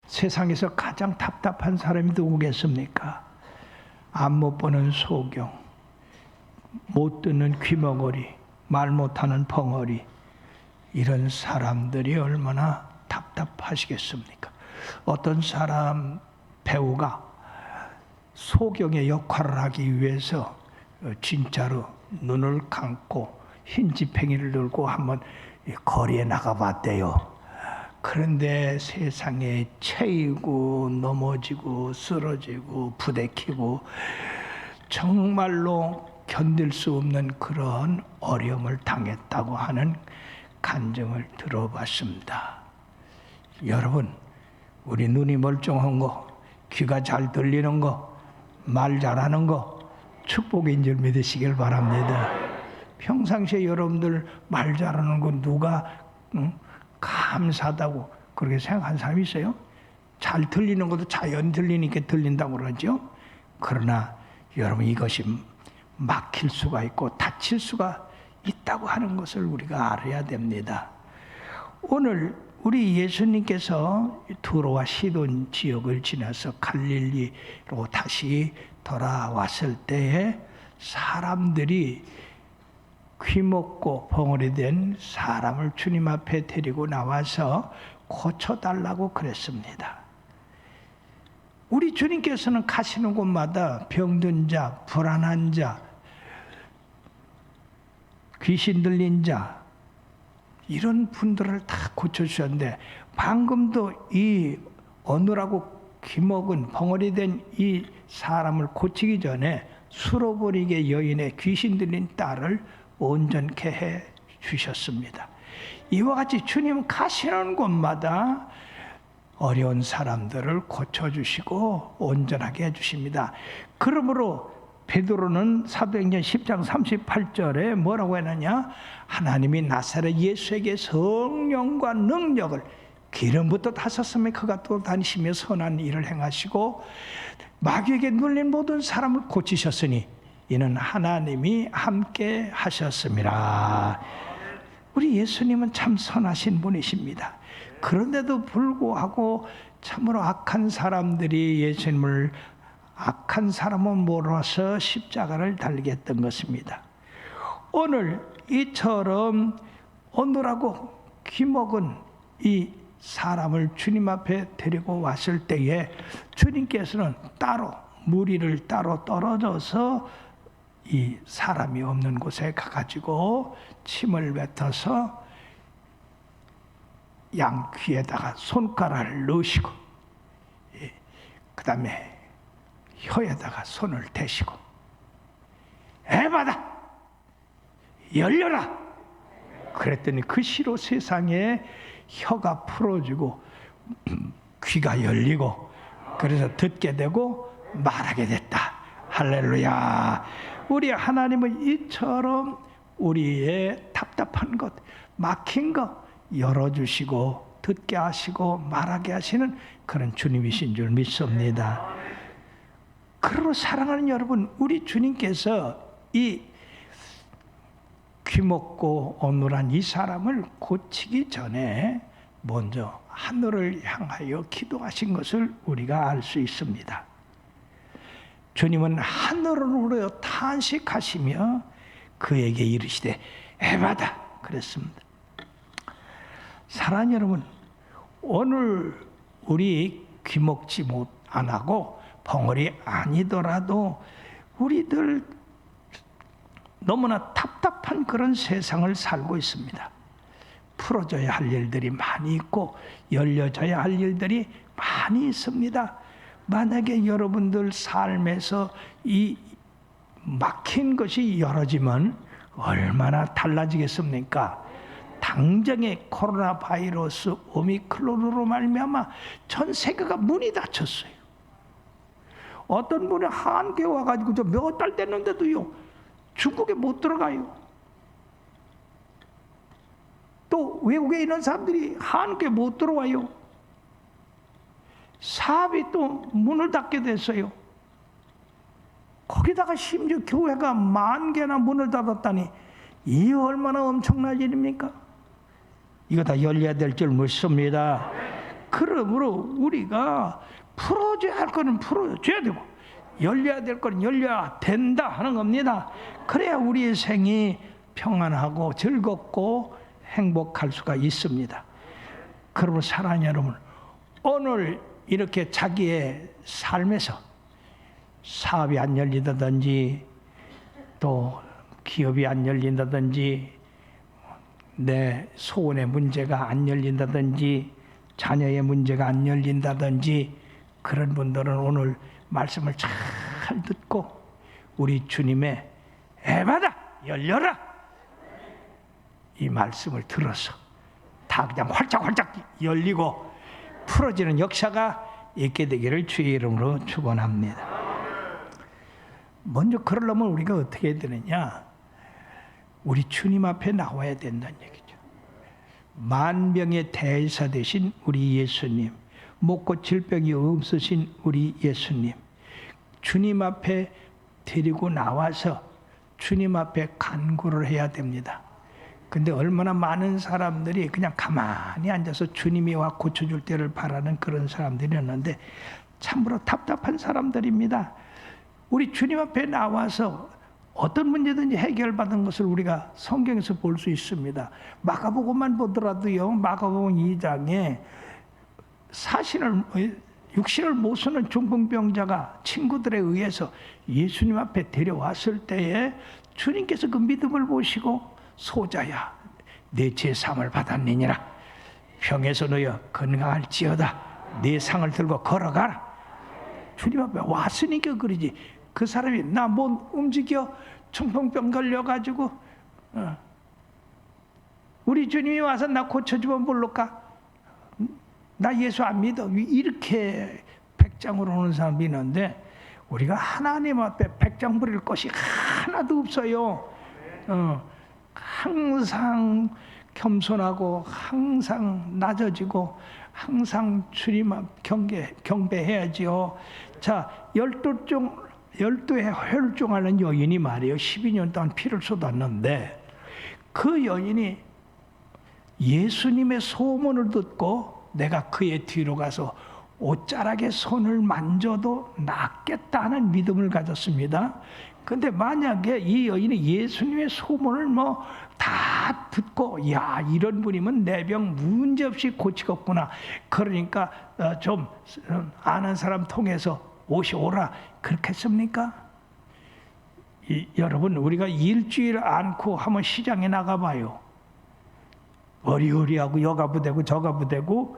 세상에서 가장 답답한 사람이 누구겠습니까? 앞 못 보는 소경, 못 듣는 귀머거리, 말 못하는 벙어리, 이런 사람들이 얼마나 답답하시겠습니까? 어떤 사람 배우가 소경의 역할을 하기 위해서 진짜로 눈을 감고 흰 지팽이를 들고 한번 거리에 나가봤대요. 그런데 세상에 채이고 넘어지고 쓰러지고 부대끼고 정말로 견딜 수 없는 그런 어려움을 당했다고 하는 간증을 들어봤습니다. 여러분, 우리 눈이 멀쩡한 거, 귀가 잘 들리는 거, 말 잘하는 거 축복인 줄 믿으시길 바랍니다. 평상시에 여러분들 말 잘하는 거 누가 감사하다고 그렇게 생각하는 사람이 있어요? 잘 들리는 것도 자연 들리니까 들린다고 그러죠. 그러나 여러분, 이것이 막힐 수가 있고 다칠 수가 있다고 하는 것을 우리가 알아야 됩니다. 오늘 우리 예수님께서 두로와 시돈 지역을 지나서 갈릴리로 다시 돌아왔을 때에 사람들이 귀먹고 벙어리 된 사람을 주님 앞에 데리고 나와서 고쳐달라고 그랬습니다. 우리 주님께서는 가시는 곳마다 병든 자, 불안한 자, 귀신 들린 자, 이런 분들을 다 고쳐주셨는데, 방금도 이 어느라고 귀먹은 벙어리 된 이 사람을 고치기 전에 술어버리게 여인의 귀신 들린 딸을 온전케 해 주셨습니다. 이와 같이 주님은 가시는 곳마다 어려운 사람들을 고쳐주시고 온전하게 해주십니다. 그러므로 베드로는 사도행전 10장 38절에 뭐라고 했느냐? 하나님이 나사렛 예수에게 성령과 능력을 기름부터 하셨으며 그가 또 다니시며 선한 일을 행하시고 마귀에게 눌린 모든 사람을 고치셨으니 이는 하나님이 함께 하셨습니다. 우리 예수님은 참 선하신 분이십니다. 그런데도 불구하고 참으로 악한 사람들이 예수님을 악한 사람은 몰아서 십자가를 달게 했던 것입니다. 오늘 이처럼 오늘하고 귀먹은 이 사람을 주님 앞에 데리고 왔을 때에 주님께서는 따로 무리를 따로 떨어져서 이 사람이 없는 곳에 가가지고 침을 뱉어서 양 귀에다가 손가락을 넣으시고 그 다음에 혀에다가 손을 대시고 에바다 열려라 그랬더니 그 시로 세상에 혀가 풀어지고 귀가 열리고 그래서 듣게 되고 말하게 됐다. 할렐루야. 우리 하나님은 이처럼 우리의 답답한 것, 막힌 것 열어주시고 듣게 하시고 말하게 하시는 그런 주님이신 줄 믿습니다. 그러므로 사랑하는 여러분, 우리 주님께서 이 귀먹고 어눌한 이 사람을 고치기 전에 먼저 하늘을 향하여 기도하신 것을 우리가 알 수 있습니다. 주님은 하늘으로 탄식하시며 그에게 이르시되 에바다 그랬습니다. 사랑하는 여러분, 오늘 우리 귀먹지 못 안 하고 벙어리 아니더라도 우리들 너무나 답답한 그런 세상을 살고 있습니다. 풀어져야 할 일들이 많이 있고 열려져야 할 일들이 많이 있습니다. 만약에 여러분들 삶에서 이 막힌 것이 열어지면 얼마나 달라지겠습니까? 당장에 코로나 바이러스 오미크론으로 말미암아 전 세계가 문이 닫혔어요. 어떤 분이 한국에 와가지고 저 몇 달 됐는데도요 중국에 못 들어가요. 또 외국에 있는 사람들이 한국에 못 들어와요. 사업이 또 문을 닫게 됐어요. 거기다가 심지어 교회가 10,000개나 문을 닫았다니 이 얼마나 엄청난 일입니까? 이거 다 열려야 될 줄 믿습니다. 그러므로 우리가 풀어줘야 할 거는 풀어줘야 되고 열려야 될 거는 열려야 된다 하는 겁니다. 그래야 우리의 생이 평안하고 즐겁고 행복할 수가 있습니다. 그러므로 사랑하는 여러분, 오늘 이렇게 자기의 삶에서 사업이 안 열린다든지 또 기업이 안 열린다든지 내 소원의 문제가 안 열린다든지 자녀의 문제가 안 열린다든지 그런 분들은 오늘 말씀을 잘 듣고 우리 주님의 에바다 열려라 이 말씀을 들어서 다 그냥 활짝활짝 열리고 풀어지는 역사가 있게 되기를 주의 이름으로 축원합니다. 먼저 그러려면 우리가 어떻게 해야 되느냐? 우리 주님 앞에 나와야 된다는 얘기죠. 만병의 대의사 되신 우리 예수님, 못 고칠 병이 없으신 우리 예수님, 주님 앞에 데리고 나와서 주님 앞에 간구를 해야 됩니다. 근데 얼마나 많은 사람들이 그냥 가만히 앉아서 주님이 와 고쳐줄 때를 바라는 그런 사람들이었는데 참으로 답답한 사람들입니다. 우리 주님 앞에 나와서 어떤 문제든지 해결받은 것을 우리가 성경에서 볼 수 있습니다. 마가복음만 보더라도요, 마가복음 2장에 육신을 못 쓰는 중풍병자가 친구들에 의해서 예수님 앞에 데려왔을 때에 주님께서 그 믿음을 보시고 소자야 내 제삼을 받았느니라 병에서 너여 건강할지어다 내 상을 들고 걸어가라. 주님 앞에 왔으니까 그러지. 그 사람이 나 못 움직여 중풍병 걸려가지고 우리 주님이 와서 나 고쳐주면 모를까? 나 예수 안 믿어. 이렇게 백장으로 오는 사람이 있는데 우리가 하나님 앞에 백장 부릴 것이 하나도 없어요. 항상 겸손하고 항상 낮아지고 항상 주님 앞 경배해야지요. 자, 12의 혈중하는 여인이 말이에요. 12년 동안 피를 쏟았는데 그 여인이 예수님의 소문을 듣고 내가 그의 뒤로 가서 옷자락에 손을 만져도 낫겠다는 믿음을 가졌습니다. 근데 만약에 이 여인이 예수님의 소문을 다 듣고 야 이런 분이면 내 병 문제없이 고치겠구나. 그러니까 좀 아는 사람 통해서 오시오라. 그렇겠습니까? 여러분 우리가 일주일 않고 한번 시장에 나가봐요. 어리어리하고 여가부대고 저가부대고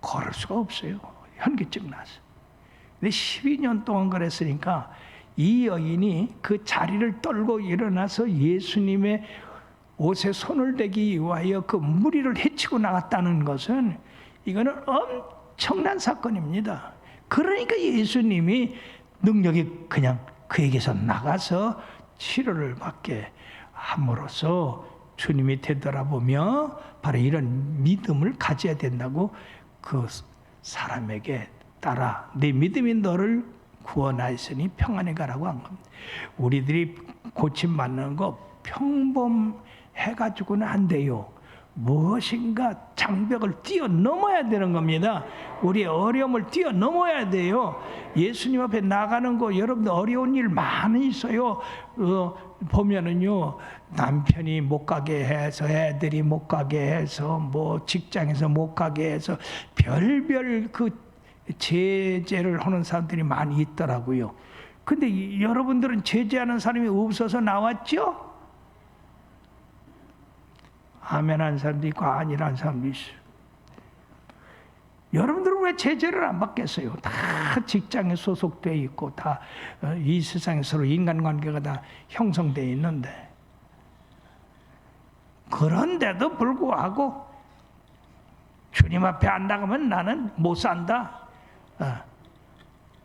걸을 수가 없어요. 현기증 나서. 근데 12년 동안 그랬으니까 이 여인이 그 자리를 떨고 일어나서 예수님의 옷에 손을 대기 위하여 그 무리를 헤치고 나갔다는 것은 이거는 엄청난 사건입니다. 그러니까 예수님이 능력이 그냥 그에게서 나가서 치료를 받게 함으로써 주님이 되돌아보며 바로 이런 믿음을 가져야 된다고 그 사람에게 따라 내 믿음이 너를 구원하였으니 평안히 가라고 한 겁니다. 우리들이 고침받는 거 평범해가지고는 안 돼요. 무엇인가 장벽을 뛰어넘어야 되는 겁니다. 우리의 어려움을 뛰어넘어야 돼요. 예수님 앞에 나가는 거 여러분들 어려운 일 많이 있어요. 보면은요 남편이 못 가게 해서 애들이 못 가게 해서 뭐 직장에서 못 가게 해서 별별 그 제재를 하는 사람들이 많이 있더라고요. 근데 여러분들은 제재하는 사람이 없어서 나왔죠? 아멘 한 사람도 있고 아니라는 사람도 있어요. 여러분들은 왜 제재를 안 받겠어요? 다 직장에 소속되어 있고 다 이 세상에 서로 인간관계가 다 형성되어 있는데 그런데도 불구하고 주님 앞에 안 나가면 나는 못 산다.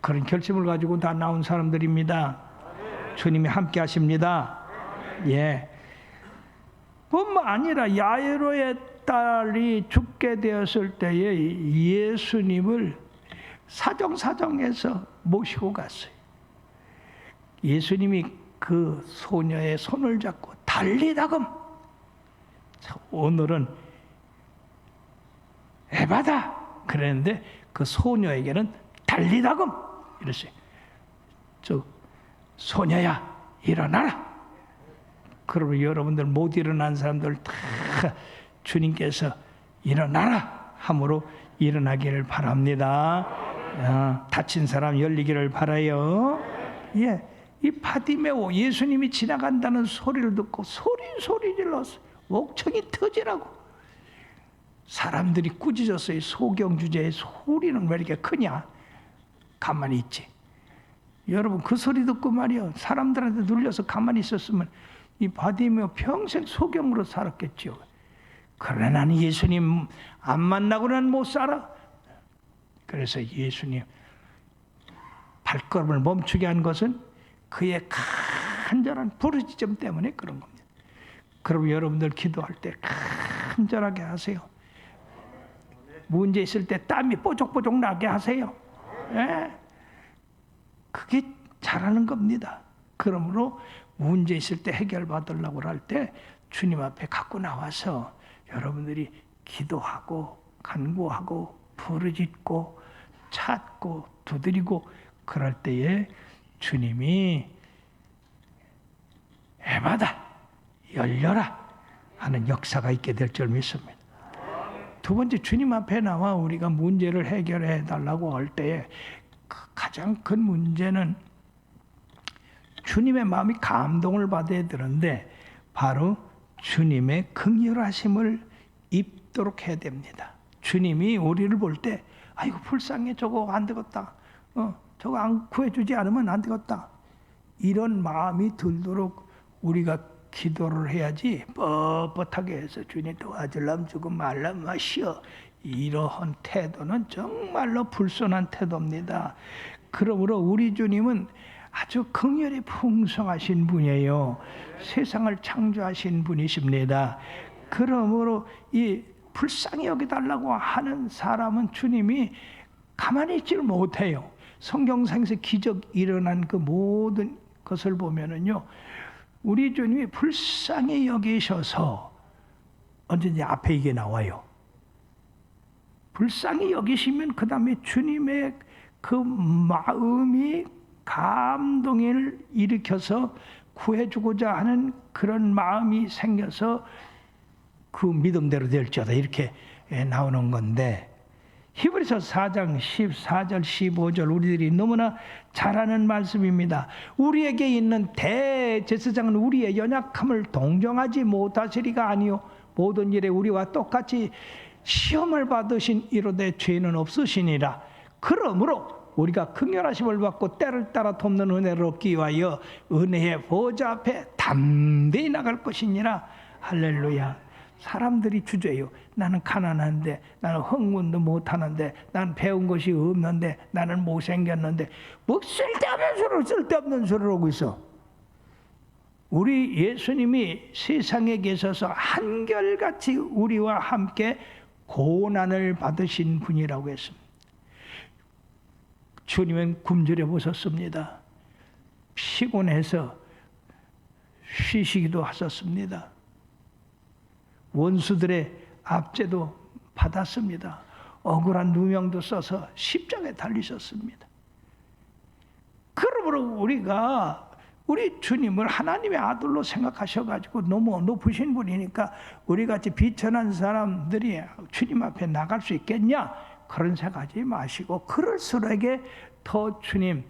그런 결심을 가지고 다 나온 사람들입니다. 주님이 함께 하십니다. 예. 뿐만 아니라 야이로의 딸이 죽게 되었을 때에 예수님을 사정사정해서 모시고 갔어요. 예수님이 그 소녀의 손을 잡고 달리다금. 오늘은 에바다 그랬는데 그 소녀에게는 달리다금 이랬어요. 저 소녀야 일어나라. 그러면 여러분들 못 일어난 사람들 다 주님께서 일어나라 함으로 일어나기를 바랍니다. 다친 사람 열리기를 바라요. 예, 이 바디메오 예수님이 지나간다는 소리를 듣고 소리 질렀어요. 목청이 터지라고. 사람들이 꾸짖었어요. 소경 주제의 소리는 왜 이렇게 크냐? 가만히 있지. 여러분 그 소리 듣고 말이요, 사람들한테 눌려서 가만히 있었으면 이 바디메오 평생 소경으로 살았겠죠. 그러나 나는 예수님 안 만나고는 못 살아. 그래서 예수님 발걸음을 멈추게 한 것은 그의 간절한 부르짖음 때문에 그런 겁니다. 그럼 여러분들 기도할 때 간절하게 하세요. 문제 있을 때 땀이 뽀족뽀족 나게 하세요. 예? 그게 잘하는 겁니다. 그러므로 문제 있을 때 해결받으려고 할 때 주님 앞에 갖고 나와서 여러분들이 기도하고 간구하고 부르짖고 찾고 두드리고 그럴 때에 주님이 에바다 열려라 하는 역사가 있게 될 줄 믿습니다. 두 번째, 주님 앞에 나와 우리가 문제를 해결해 달라고 할 때에 가장 큰 문제는 주님의 마음이 감동을 받아야 되는데 바로 주님의 긍휼하심을 입도록 해야 됩니다. 주님이 우리를 볼 때 아이고 불쌍해, 저거 안 되겠다, 저거 안 구해주지 않으면 안 되겠다, 이런 마음이 들도록 우리가 기도를 해야지 뻣뻣하게 해서 주님 도와주려면 주고 말라면 마시어, 이러한 태도는 정말로 불손한 태도입니다. 그러므로 우리 주님은 아주 긍휼이 풍성하신 분이에요. 세상을 창조하신 분이십니다. 그러므로 이 불쌍히 여기달라고 하는 사람은 주님이 가만히 있지를 못해요. 성경상에서 기적 일어난 그 모든 것을 보면은요, 우리 주님이 불쌍히 여기셔서 언제든지 앞에 이게 나와요. 불쌍히 여기시면 그 다음에 주님의 그 마음이 감동을 일으켜서 구해주고자 하는 그런 마음이 생겨서 그 믿음대로 될지어다 이렇게 나오는 건데, 히브리서 4장 14절 15절 우리들이 너무나 잘 아는 말씀입니다. 우리에게 있는 대제사장은 우리의 연약함을 동정하지 못하시리가 아니요 모든 일에 우리와 똑같이 시험을 받으신 이로되 죄는 없으시니라. 그러므로 우리가 긍휼하심을 받고 때를 따라 돕는 은혜를 얻기 위하여 은혜의 보좌 앞에 담대히 나갈 것이니라. 할렐루야. 사람들이 주저해요. 나는 가난한데, 나는 학문도 못하는데, 나는 배운 것이 없는데, 나는 못생겼는데, 뭐 쓸데없는 소리를 하고 있어. 우리 예수님이 세상에 계셔서 한결같이 우리와 함께 고난을 받으신 분이라고 했습니다. 주님은 굶주려 보셨습니다. 피곤해서 쉬시기도 하셨습니다. 원수들의 압제도 받았습니다. 억울한 누명도 써서 십자가에 달리셨습니다. 그러므로 우리가 우리 주님을 하나님의 아들로 생각하셔가지고 너무 높으신 분이니까 우리같이 비천한 사람들이 주님 앞에 나갈 수 있겠냐? 그런 생각하지 마시고, 그럴수록에 더 주님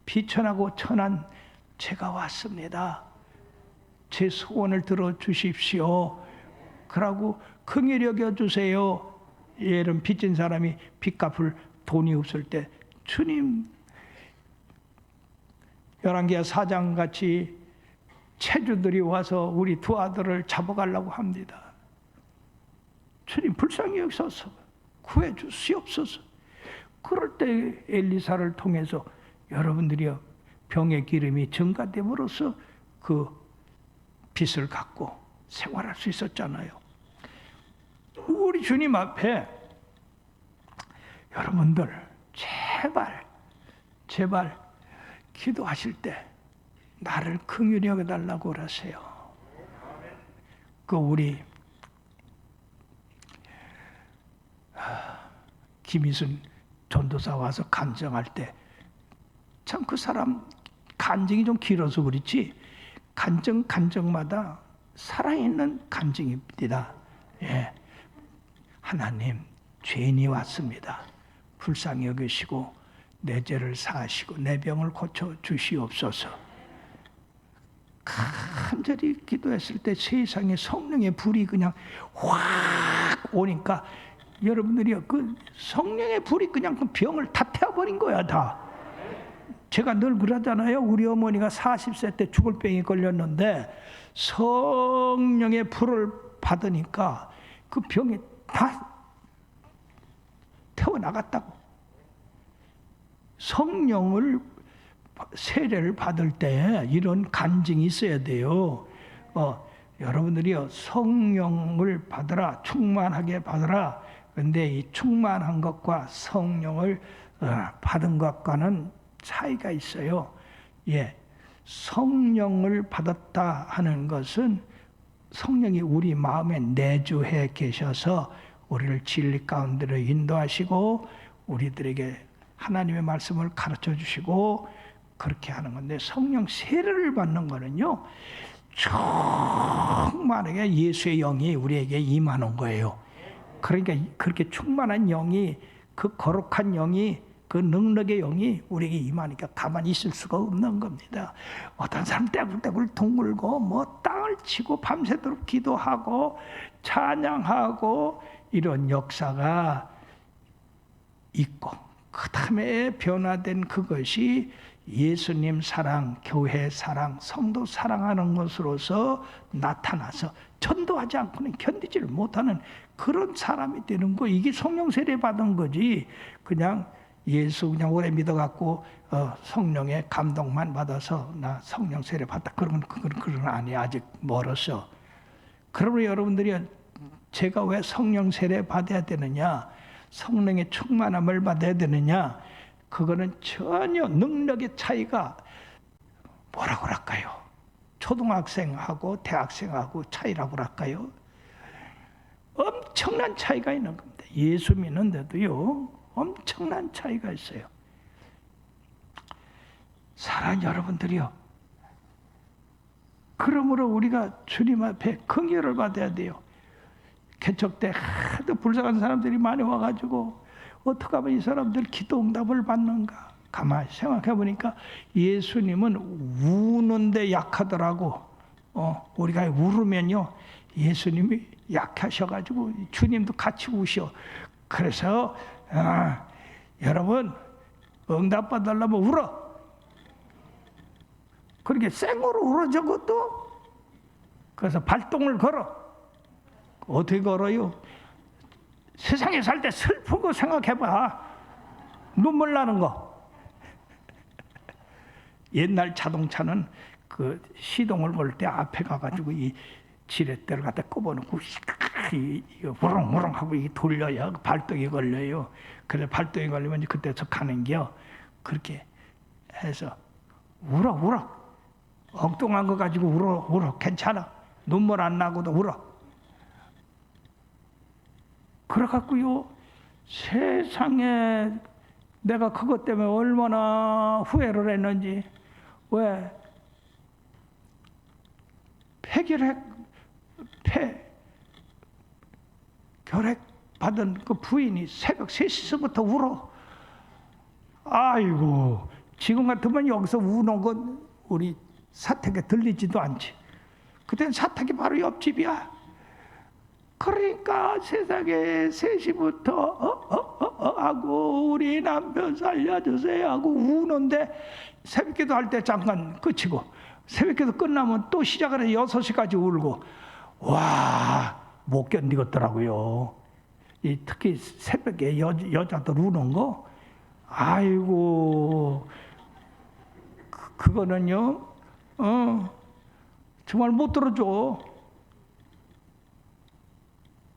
비천하고 천한 제가 왔습니다. 제 소원을 들어주십시오. 그러고 긍휼히 여겨주세요. 예를 빚진 사람이 빚 갚을 돈이 없을 때 주님 열왕기하 4장 같이 체주들이 와서 우리 두 아들을 잡아가려고 합니다. 주님 불쌍히 여기소서, 구해주시옵소서. 그럴 때 엘리사를 통해서 여러분들이요 병의 기름이 증가됨으로써 그 빚을 갚고 생활할 수 있었잖아요. 우리 주님 앞에 여러분들 제발 기도하실 때 나를 긍휼히 여겨달라고 그러세요. 우리 김희순 전도사 와서 간증할 때 참 그 사람 간증이 좀 길어서 그렇지 간증마다 살아있는 간증입니다. 예. 하나님, 죄인이 왔습니다. 불쌍히 여기시고 내 죄를 사하시고 내 병을 고쳐 주시옵소서. 간절히 기도했을 때 세상에 성령의 불이 그냥 확 오니까 여러분들이요, 그 성령의 불이 그냥 그 병을 다 태워버린 거야, 다. 제가 늘 그러잖아요. 우리 어머니가 40세 때 죽을 병이 걸렸는데 성령의 불을 받으니까 그 병이 다 태워나갔다고. 성령을 세례를 받을 때 이런 간증이 있어야 돼요. 여러분들이요, 성령을 받으라, 충만하게 받으라. 그런데 이 충만한 것과 성령을 받은 것과는 차이가 있어요. 예, 성령을 받았다 하는 것은 성령이 우리 마음에 내주해 계셔서 우리를 진리 가운데로 인도하시고 우리들에게 하나님의 말씀을 가르쳐 주시고 그렇게 하는 건데, 성령 세례를 받는 거는요, 충만하게 예수의 영이 우리에게 임하는 거예요. 그러니까 그렇게 충만한 영이, 그 거룩한 영이, 그 능력의 영이 우리에게 임하니까 가만히 있을 수가 없는 겁니다. 어떤 사람 떼굴떼굴 둥글고 뭐 땅을 치고 밤새도록 기도하고 찬양하고 이런 역사가 있고, 그 다음에 변화된 그것이 예수님 사랑, 교회 사랑, 성도 사랑하는 것으로서 나타나서 전도하지 않고는 견디지를 못하는 그런 사람이 되는 거. 이게 성령 세례 받은 거지. 그냥 예수 그냥 오래 믿어갖고 성령의 감동만 받아서 나 성령 세례 받다, 그건 아니야. 아직 멀었어. 그러므로 여러분들이 제가 왜 성령 세례 받아야 되느냐, 성령의 충만함을 받아야 되느냐, 그거는 전혀 능력의 차이가 뭐라고 할까요? 초등학생하고 대학생하고 차이라고 할까요? 엄청난 차이가 있는 겁니다. 예수 믿는데도요, 엄청난 차이가 있어요. 사랑하는 여러분들이요, 그러므로 우리가 주님 앞에 긍휼을 받아야 돼요. 개척 때 하도 불쌍한 사람들이 많이 와가지고 어떻게 하면 이 사람들 기도 응답을 받는가. 가만히 생각해 보니까 예수님은 우는데 약하더라고. 우리가 울으면요, 예수님이 약하셔가지고 주님도 같이 우셔. 그래서 여러분, 응답 받으려면 울어. 그렇게 생으로 울어, 저것도. 그래서 발동을 걸어. 어떻게 걸어요? 세상에 살 때 슬픈 거 생각해봐. 눈물 나는 거. 옛날 자동차는 그 시동을 걸 때 앞에 가가지고 이 지렛대를 갖다 꼽아놓고 우렁우렁 하고 이게 돌려야 발동이 걸려요. 그래서 발동이 걸리면 그때서 가는겨. 그렇게 해서 울어. 엉뚱한 거 가지고 울어. 괜찮아. 눈물 안 나고도 울어. 그래갖고요, 세상에 내가 그것 때문에 얼마나 후회를 했는지. 왜? 결핵 받은 그 부인이 새벽 3시서부터 울어. 아이고, 지금 같으면 여기서 우는 건 우리 사택에 들리지도 않지. 그땐 사택이 바로 옆집이야. 그러니까 세상에 3시부터 하고 우리 남편 살려주세요 하고 우는데, 새벽기도 할 때 잠깐 끝이고 새벽기도 끝나면 또 시작을 해서 6시까지 울고. 와, 못 견디겠더라고요. 특히 새벽에 여자들 우는 거, 아이고, 그거는요, 정말 못 들어줘.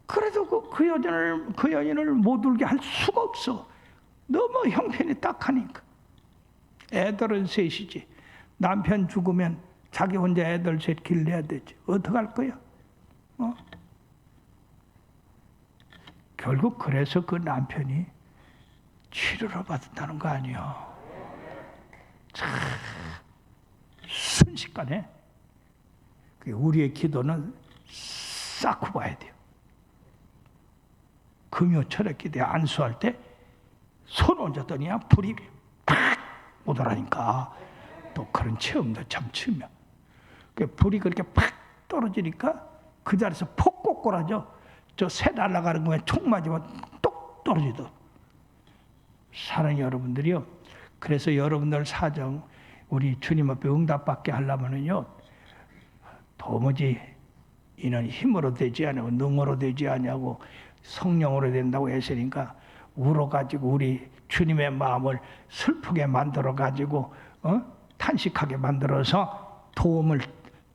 그래도 그 여인을 못 울게 할 수가 없어. 너무 형편이 딱하니까. 애들은 셋이지. 남편 죽으면 자기 혼자 애들 셋 길러야 되지. 어떡할 거야? 결국 그래서 그 남편이 치료를 받았다는 거 아니에요. 참 순식간에 우리의 기도는 쌓고 봐야 돼요. 금요 철학 기도에 안수할 때 손 얹었더니 불이 팍 오더라니까. 또 그런 체험도 참 치며 불이 그렇게 팍 떨어지니까 그 자리에서 폭 꼬꾸라져. 저 새 날아가는 거에 총 맞으면 똑 떨어지도. 사랑하는 여러분들이요, 그래서 여러분들 사정 우리 주님 앞에 응답받게 하려면은요, 도무지 이는 힘으로 되지 않고 능으로 되지 않냐고 성령으로 된다고 했으니까 울어가지고 우리 주님의 마음을 슬프게 만들어가지고 탄식하게 만들어서 도움을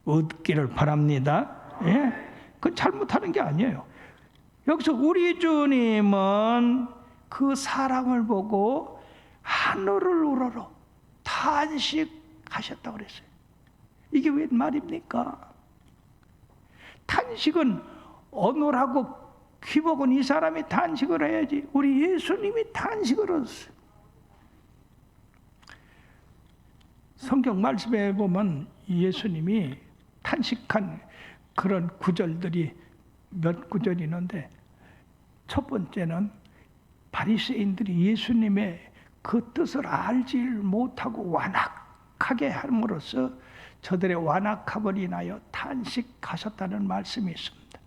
얻기를 바랍니다. 예? 그건 잘못하는 게 아니에요. 여기서 우리 주님은 그 사랑을 보고 하늘을 우러러 탄식하셨다고 그랬어요. 이게 웬 말입니까? 탄식은 어눌하고 귀복은 이 사람이 탄식을 해야지. 우리 예수님이 탄식을 했어요. 성경 말씀에 보면 예수님이 탄식한 그런 구절들이 몇 구절이 있는데, 첫 번째는 바리새인들이 예수님의 그 뜻을 알지 못하고 완악하게 함으로써 저들의 완악함을 인하여 탄식하셨다는 말씀이 있습니다.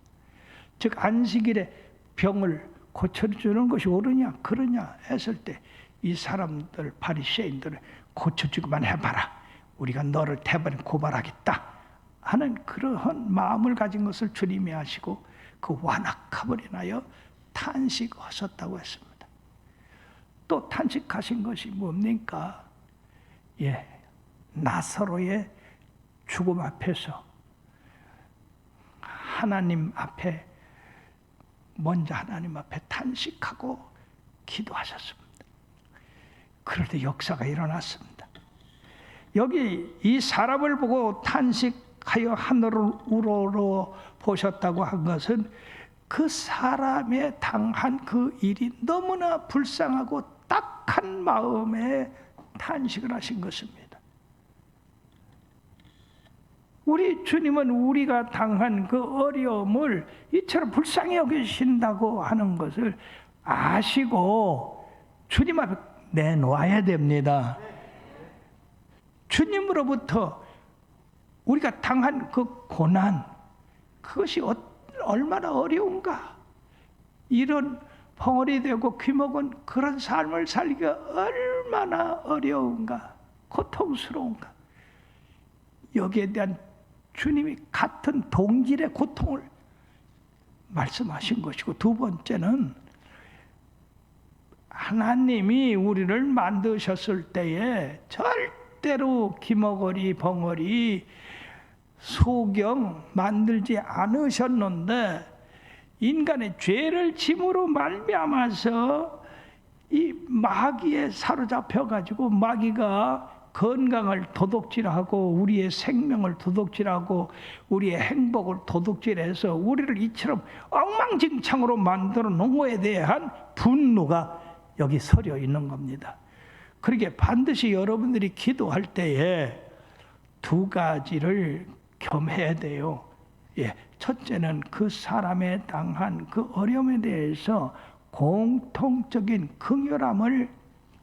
즉 안식일에 병을 고쳐주는 것이 옳으냐 그러냐 했을 때 이 사람들 바리새인들을 고쳐주기만 해봐라, 우리가 너를 대번에 고발하겠다 하는 그러한 마음을 가진 것을 주님이 아시고 그 완악함을 인하여 탄식하셨다고 했습니다. 또 탄식하신 것이 뭡니까? 예, 나사로의 죽음 앞에서 하나님 앞에 먼저 하나님 앞에 탄식하고 기도하셨습니다. 그럴 때 역사가 일어났습니다. 여기 이 사람을 보고 탄식하여 하늘을 우러러 보셨다고 한 것은 그 사람의 당한 그 일이 너무나 불쌍하고 딱한 마음에 탄식을 하신 것입니다. 우리 주님은 우리가 당한 그 어려움을 이처럼 불쌍히 여기신다고 하는 것을 아시고 주님 앞에 내놓아야 됩니다. 주님으로부터 우리가 당한 그 고난, 그것이 얼마나 어려운가. 이런 벙어리 되고 귀먹은 그런 삶을 살기가 얼마나 어려운가, 고통스러운가. 여기에 대한 주님이 같은 동질의 고통을 말씀하신 것이고, 두 번째는 하나님이 우리를 만드셨을 때에 절대로 기머거리, 벙어리, 소경 만들지 않으셨는데 인간의 죄를 짐으로 말미암아서 이 마귀에 사로잡혀 가지고 마귀가 건강을 도둑질하고 우리의 생명을 도둑질하고 우리의 행복을 도둑질해서 우리를 이처럼 엉망진창으로 만들어 놓은 것에 대한 분노가 여기 서려 있는 겁니다. 그러기에 반드시 여러분들이 기도할 때에 두 가지를 겸해야 돼요. 예, 첫째는 그 사람의 당한 그 어려움에 대해서 공통적인 긍휼함을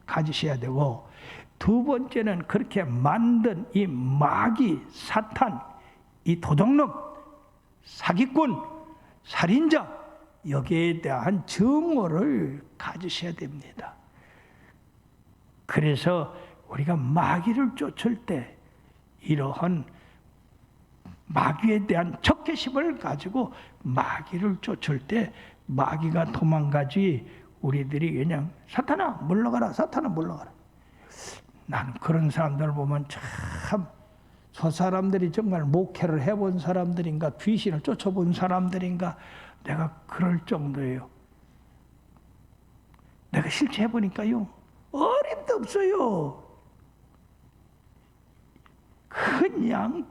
가지셔야 되고, 두 번째는 그렇게 만든 이 마귀, 사탄, 이 도둑놈, 사기꾼, 살인자, 여기에 대한 증오를 가지셔야 됩니다. 그래서 우리가 마귀를 쫓을 때 이러한 마귀에 대한 적개심을 가지고 마귀를 쫓을 때 마귀가 도망가지 우리들이 그냥 사탄아 물러가라, 사탄아 물러가라. 나는 그런 사람들 보면 참 저 사람들이 정말 목회를 해본 사람들인가 귀신을 쫓아본 사람들인가 내가 그럴 정도예요. 내가 실제 해보니까요 어림도 없어요. 그냥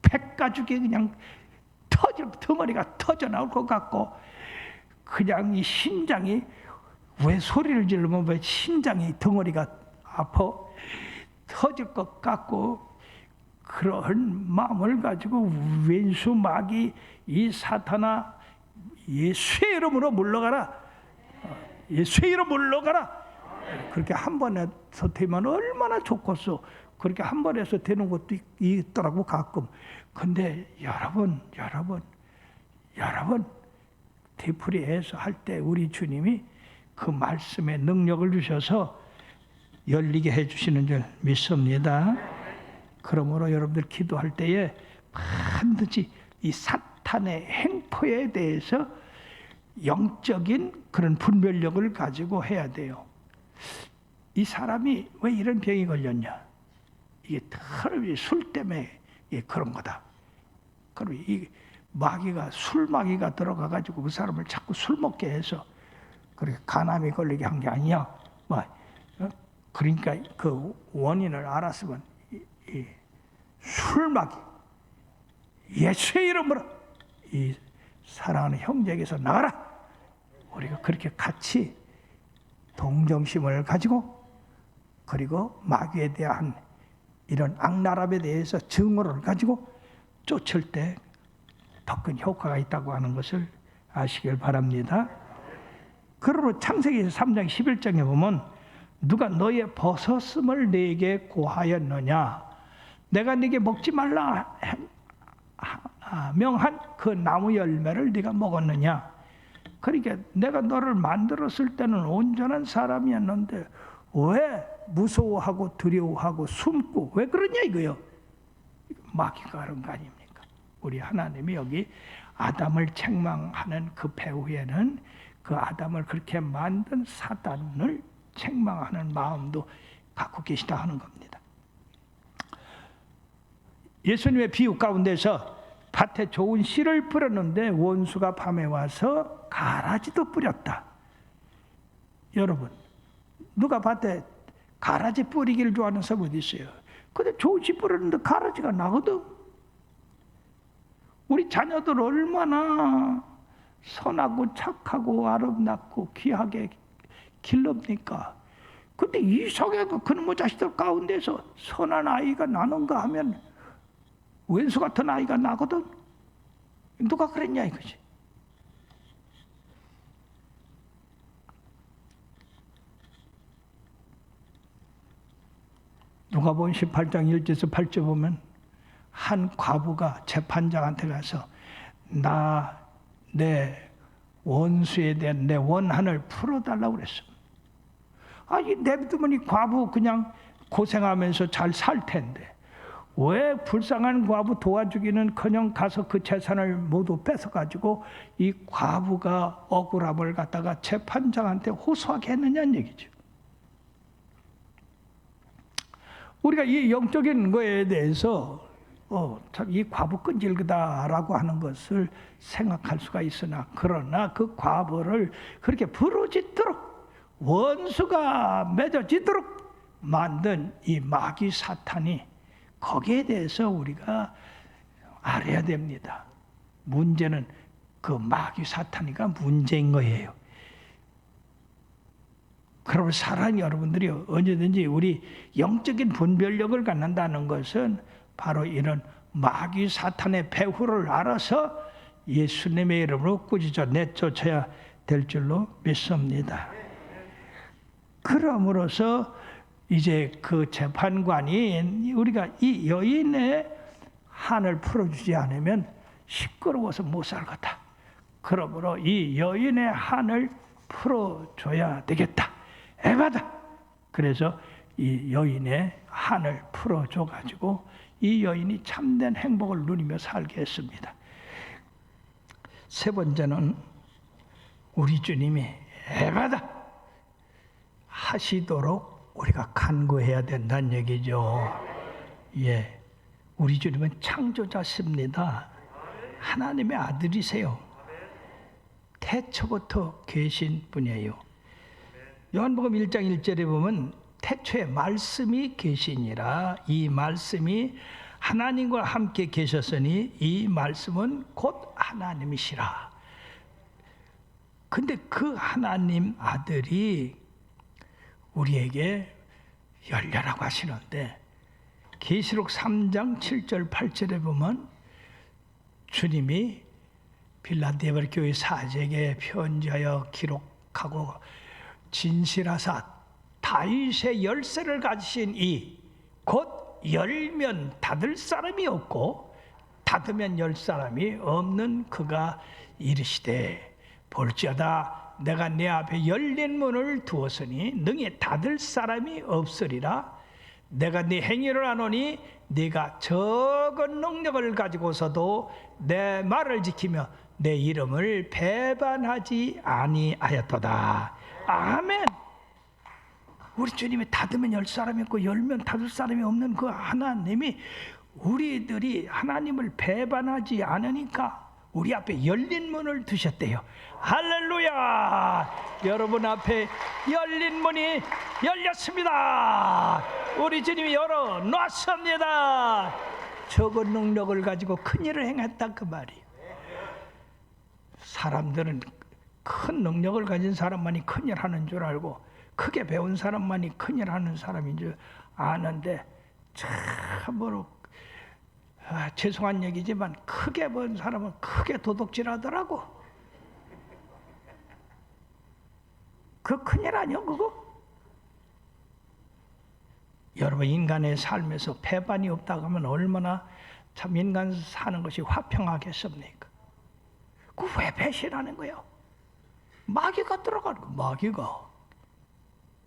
백가죽에 그냥 덩어리가 터져 나올 것 같고 그냥 이 심장이 왜 소리를 지르면 왜 심장이 덩어리가 아파 터질 것 같고 그런 마음을 가지고 왼수 마귀 이 사탄아 예수의 이름으로 물러가라. 예수의 이름으로 물러가라. 그렇게 한 번에 되면 얼마나 좋겠어. 그렇게 한 번에서 되는 것도 있더라고 가끔. 근데 여러분 되풀이해서 할 때 우리 주님이 그 말씀에 능력을 주셔서 열리게 해주시는 줄 믿습니다. 그러므로 여러분들 기도할 때에 반드시 이 사탄의 행포에 대해서 영적인 그런 분별력을 가지고 해야 돼요. 이 사람이 왜 이런 병이 걸렸냐? 이게 술 때문에 그런 거다. 그럼 이 마귀가 술 마귀가 들어가 가지고 그 사람을 자꾸 술 먹게 해서 그렇게 간암이 걸리게 한 게 아니냐? 그러니까 그 원인을 알았으면 이 술 마귀 예수의 이름으로 이 사랑하는 형제에게서 나가라. 우리가 그렇게 같이 동정심을 가지고 그리고 마귀에 대한 이런 악나람에 대해서 증오를 가지고 쫓을 때 더 큰 효과가 있다고 하는 것을 아시길 바랍니다. 그러므로 창세기 3장 11장에 보면 누가 너의 벗었음을 네게 고하였느냐? 내가 네게 먹지 말라 명한 그 나무 열매를 네가 먹었느냐? 그러니까 내가 너를 만들었을 때는 온전한 사람이었는데 왜 무서워하고 두려워하고 숨고 왜 그러냐 이거요. 마귀가 그런 거 아닙니까? 우리 하나님이 여기 아담을 책망하는 그 배후에는 그 아담을 그렇게 만든 사단을 책망하는 마음도 갖고 계시다 하는 겁니다. 예수님의 비유 가운데서 밭에 좋은 씨를 뿌렸는데 원수가 밤에 와서 가라지도 뿌렸다. 여러분, 누가 밭에 가라지 뿌리기를 좋아하는 사람 어디 있어요? 근데 좋은 씨 뿌렸는데 가라지가 나거든. 우리 자녀들 얼마나 선하고 착하고 아름답고 귀하게 길럽니까? 근데 이상하게 그놈의 자식들 가운데서 선한 아이가 나는가 하면 왼수 같은 아이가 나거든. 누가 그랬냐 이거지. 누가복음 18장 1절에서 8절 보면 한 과부가 재판장한테 가서 내 원수에 대한 내 원한을 풀어달라고 그랬어. 아니 내비두면 이 과부 그냥 고생하면서 잘 살 텐데 왜 불쌍한 과부 도와주기는커녕 가서 그 재산을 모두 뺏어가지고 이 과부가 억울함을 갖다가 재판장한테 호소하게 했느냐는 얘기죠. 우리가 이 영적인 거에 대해서 참 이 과부 끈질기다라고 하는 것을 생각할 수가 있으나 그러나 그 과부를 그렇게 부르짖도록 원수가 맺어지도록 만든 이 마귀 사탄이 거기에 대해서 우리가 알아야 됩니다. 문제는 그 마귀 사탄이가 문제인 거예요. 그러면 사랑하는 여러분들이 언제든지 우리 영적인 분별력을 갖는다는 것은 바로 이런 마귀 사탄의 배후를 알아서 예수님의 이름으로 꾸짖어 내쫓아야 될 줄로 믿습니다. 그럼으로써 이제 그 재판관이 우리가 이 여인의 한을 풀어주지 않으면 시끄러워서 못 살겠다. 그러므로 이 여인의 한을 풀어줘야 되겠다. 에바다. 그래서 이 여인의 한을 풀어줘가지고 이 여인이 참된 행복을 누리며 살게 했습니다. 세 번째는 우리 주님이 에바다 하시도록 우리가 간구해야 된다는 얘기죠. 예, 우리 주님은 창조자십니다. 하나님의 아들이세요. 태초부터 계신 분이에요. 요한복음 1장 1절에 보면 태초에 말씀이 계시니라. 이 말씀이 하나님과 함께 계셨으니 이 말씀은 곧 하나님이시라. 근데 그 하나님 아들이 우리에게 열려라고 하시는데 계시록 3장 7절 8절에 보면 주님이 빌라델피아 교회 사제에게 편지하여 기록하고 진실하사 다윗의 열쇠를 가지신 이 곧 열면 닫을 사람이 없고 닫으면 열 사람이 없는 그가 이르시되 볼지어다 내가 내 앞에 열린 문을 두었으니 능히 닫을 사람이 없으리라. 내가 네 행위를 아노니 네가 적은 능력을 가지고서도 내 말을 지키며 내 이름을 배반하지 아니하였도다. 아멘. 우리 주님이 닫으면 열 사람이 있고 열면 닫을 사람이 없는 그 하나님이 우리들이 하나님을 배반하지 않으니까 우리 앞에 열린 문을 두셨대요. 할렐루야. 여러분 앞에 열린 문이 열렸습니다. 우리 주님이 열어놨습니다. 적은 능력을 가지고 큰일을 행했다 그 말이에요. 사람들은 큰 능력을 가진 사람만이 큰일 하는 줄 알고 크게 배운 사람만이 큰일 하는 사람인 줄 아는데 참으로 죄송한 얘기지만 크게 본 사람은 크게 도둑질하더라고. 그 큰일 아니야 그거? 여러분 인간의 삶에서 배반이 없다고 하면 얼마나 참 인간 사는 것이 화평하겠습니까? 그 왜 배신하는 거예요? 마귀가 들어가는 거. 마귀가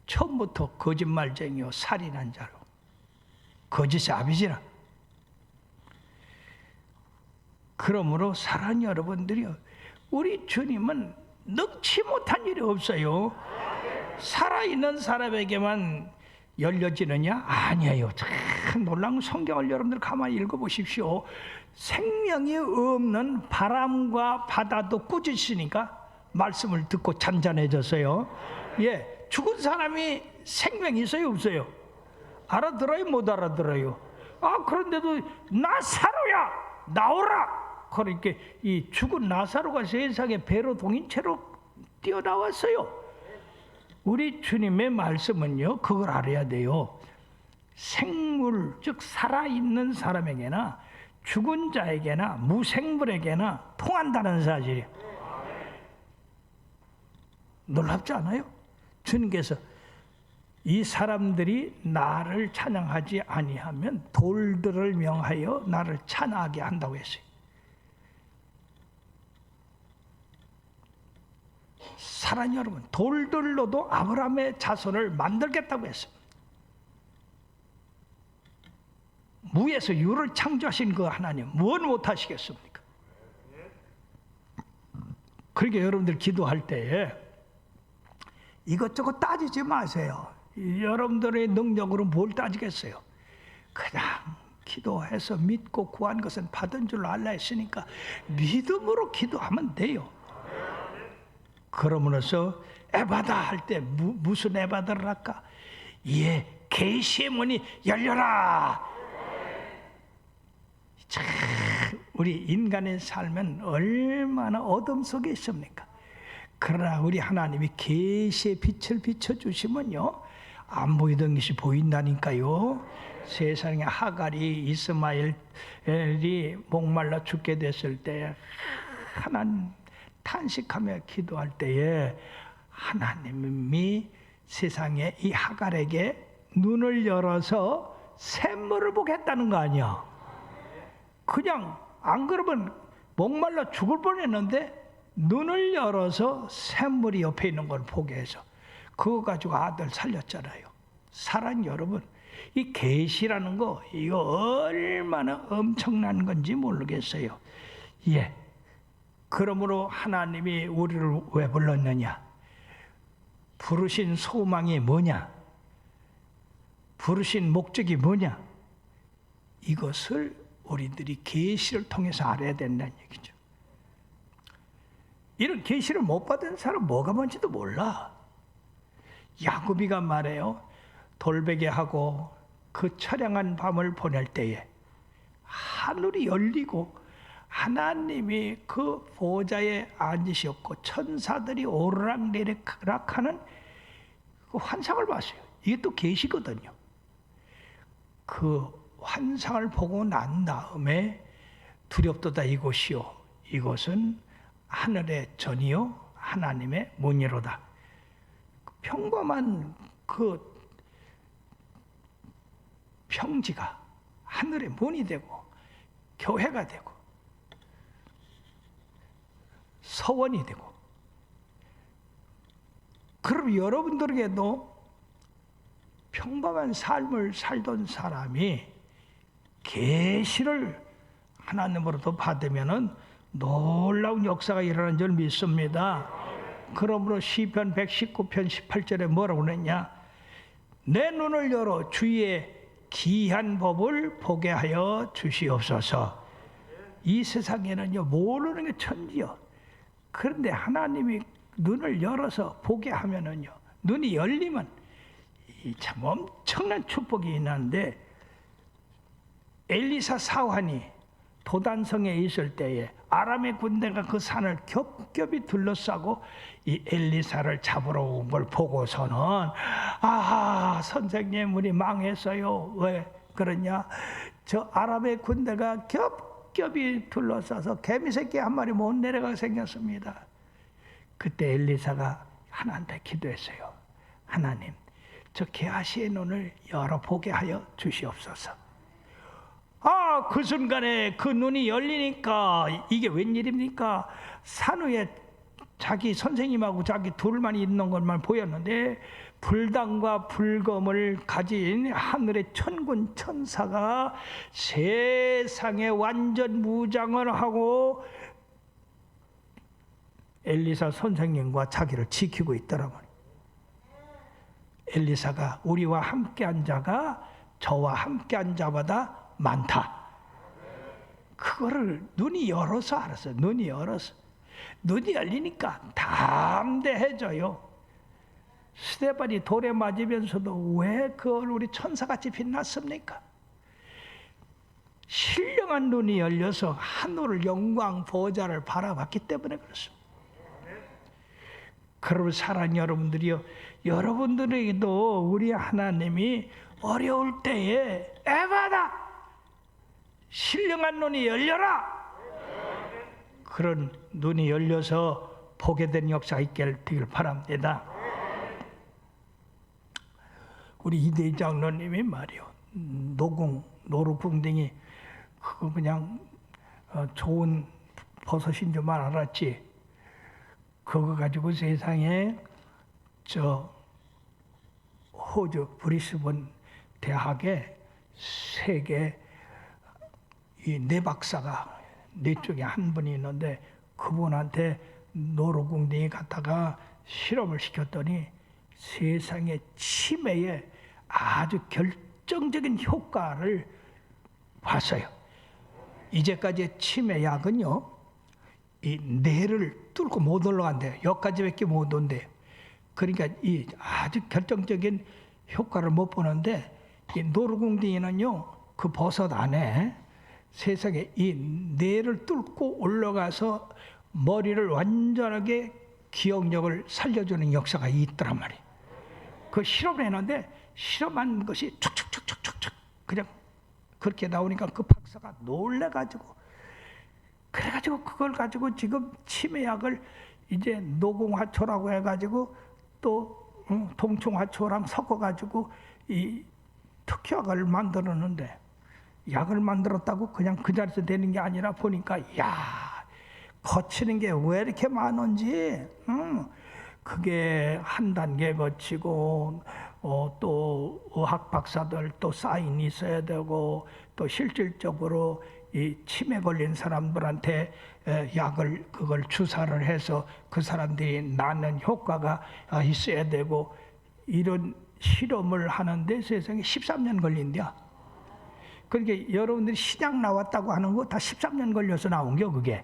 처음부터 거짓말쟁이요 살인한 자로 거짓의 아비지라. 그러므로 사랑하는 여러분들이요, 우리 주님은 능치 못한 일이 없어요. 살아있는 사람에게만 열려지느냐? 아니에요. 참 놀라운 성경을 여러분들 가만히 읽어보십시오. 생명이 없는 바람과 바다도 꾸짖으니까 말씀을 듣고 잔잔해졌어요. 예, 죽은 사람이 생명이 있어요 없어요? 알아들어요 못 알아들어요? 그런데도 나사로야 나오라. 그러니까 이 죽은 나사로가 세상에 배로 동인채로 뛰어나왔어요. 우리 주님의 말씀은요 그걸 알아야 돼요. 생물 즉 살아있는 사람에게나 죽은 자에게나 무생물에게나 통한다는 사실이에요. 놀랍지 않아요? 주님께서 이 사람들이 나를 찬양하지 아니하면 돌들을 명하여 나를 찬양하게 한다고 했어요. 사랑하는 여러분, 돌들로도 아브라함의 자손을 만들겠다고 했습니다. 무에서 유를 창조하신 그 하나님 뭘 못하시겠습니까? 그러니까 여러분들 기도할 때에 이것저것 따지지 마세요. 여러분들의 능력으로 뭘 따지겠어요? 그냥 기도해서 믿고 구한 것은 받은 줄 알라 했으니까 믿음으로 기도하면 돼요. 그러므로서 에바다 할 때 무슨 에바다를 할까? 예, 계시의 문이 열려라. 참 우리 인간의 삶은 얼마나 어둠 속에 있습니까? 그러나 우리 하나님이 계시의 빛을 비춰주시면요 안 보이던 것이 보인다니까요. 세상에 하갈이 이스마엘이 목말라 죽게 됐을 때 하나님 탄식하며 기도할 때에 하나님이 세상에 이 하갈에게 눈을 열어서 샘물을 보게 했다는 거 아니야. 그냥 안 그러면 목말라 죽을 뻔했는데 눈을 열어서 샘물이 옆에 있는 걸 보게 해서 그거 가지고 아들 살렸잖아요. 사랑 여러분, 이 계시라는 거 이거 얼마나 엄청난 건지 모르겠어요. 예. 그러므로 하나님이 우리를 왜 불렀느냐? 부르신 소망이 뭐냐? 부르신 목적이 뭐냐? 이것을 우리들이 계시를 통해서 알아야 된다는 얘기죠. 이런 계시를 못 받은 사람 뭐가 뭔지도 몰라. 야고비가 말해요. 돌베개하고 그 처량한 밤을 보낼 때에 하늘이 열리고 하나님이 그 보좌에 앉으셨고 천사들이 오르락내리락하는 그 환상을 봤어요. 이게 또 계시거든요. 그 환상을 보고 난 다음에 두렵도다 이곳이요, 이곳은 하늘의 전이요 하나님의 문이로다. 평범한 그 평지가 하늘의 문이 되고 교회가 되고 서원이 되고, 그럼 여러분들에게도 평범한 삶을 살던 사람이 계시를 하나님으로부터 받으면은 놀라운 역사가 일어나는 줄 믿습니다. 그러므로 시편 119편 18절에 뭐라고 그랬냐? 내 눈을 열어 주의 기이한 법을 보게 하여 주시옵소서. 이 세상에는요 모르는 게 천지요. 그런데 하나님이 눈을 열어서 보게 하면은요, 눈이 열리면 참 엄청난 축복이 있는데, 엘리사 사환이 도단성에 있을 때에 아람의 군대가 그 산을 겹겹이 둘러싸고 이 엘리사를 잡으러 온 걸 보고서는, 아하, 선생님 우리 망했어요. 왜 그러냐? 저 아람의 군대가 겹겹이 둘러싸서 개미새끼 한 마리 못 내려가게 생겼습니다. 그때 엘리사가 하나님께 기도했어요. 하나님, 저 게하시의 눈을 열어보게 하여 주시옵소서. 그 순간에 그 눈이 열리니까 이게 웬일입니까? 산 위에 자기 선생님하고 자기 둘만 있는 것만 보였는데 불당과 불검을 가진 하늘의 천군 천사가 세상에 완전 무장을 하고 엘리사 선생님과 자기를 지키고 있더라고요. 엘리사가 우리와 함께한 자가 저와 함께한 자보다 많다. 그거를 눈이 열어서 알았어요. 눈이 열어서. 눈이 열리니까 담대해져요. 스데반이 돌에 맞으면서도 왜 그 얼굴이 천사같이 빛났습니까? 신령한 눈이 열려서 하늘을 영광 보좌를 바라봤기 때문에 그렇습니다. 그러면 사랑하는 여러분들이요, 여러분들에게도 우리 하나님이 어려울 때에 에바다! 신령한 눈이 열려라! 그런 눈이 열려서 보게 된 역사가 있길 바랍니다. 우리 이대희 장로님이 말이요, 노루궁뎅이 그거 그냥 좋은 버섯인 줄만 알았지, 그거 가지고 세상에 저 호주 브리스번 대학에 세계 이 네 박사가 네 쪽에 한 분이 있는데 그분한테 노루궁뎅이 갖다가 실험을 시켰더니 세상의 치매에 아주 결정적인 효과를 봤어요. 이제까지의 치매 약은요, 이 뇌를 뚫고 못 올라간대요. 여기까지밖에 못 온대요. 그러니까 이 아주 결정적인 효과를 못 보는데, 이 노루궁뎅이는요 그 버섯 안에 세상에 이 뇌를 뚫고 올라가서 머리를 완전하게 기억력을 살려주는 역사가 있더란 말이에요. 그 실험을 했는데 실험한 것이 촉촉촉촉촉촉 그냥 그렇게 나오니까 그 박사가 놀래가지고, 그래가지고 그걸 가지고 지금 치매약을 이제 노공화초라고 해가지고 또 동충하초랑 섞어가지고 이 특효약을 만들었는데, 약을 만들었다고 그냥 그 자리에서 되는 게 아니라 보니까 거치는 게 왜 이렇게 많은지, 그게 한 단계 거치고 또 의학 박사들 또 사인이 있어야 되고, 또 실질적으로 이 치매 걸린 사람들한테 약을 그걸 주사를 해서 그 사람들이 낫는 효과가 있어야 되고, 이런 실험을 하는데 세상에 13년 걸린대요. 그러니까 여러분들이 신약 나왔다고 하는 거 다 13년 걸려서 나온 게 그게.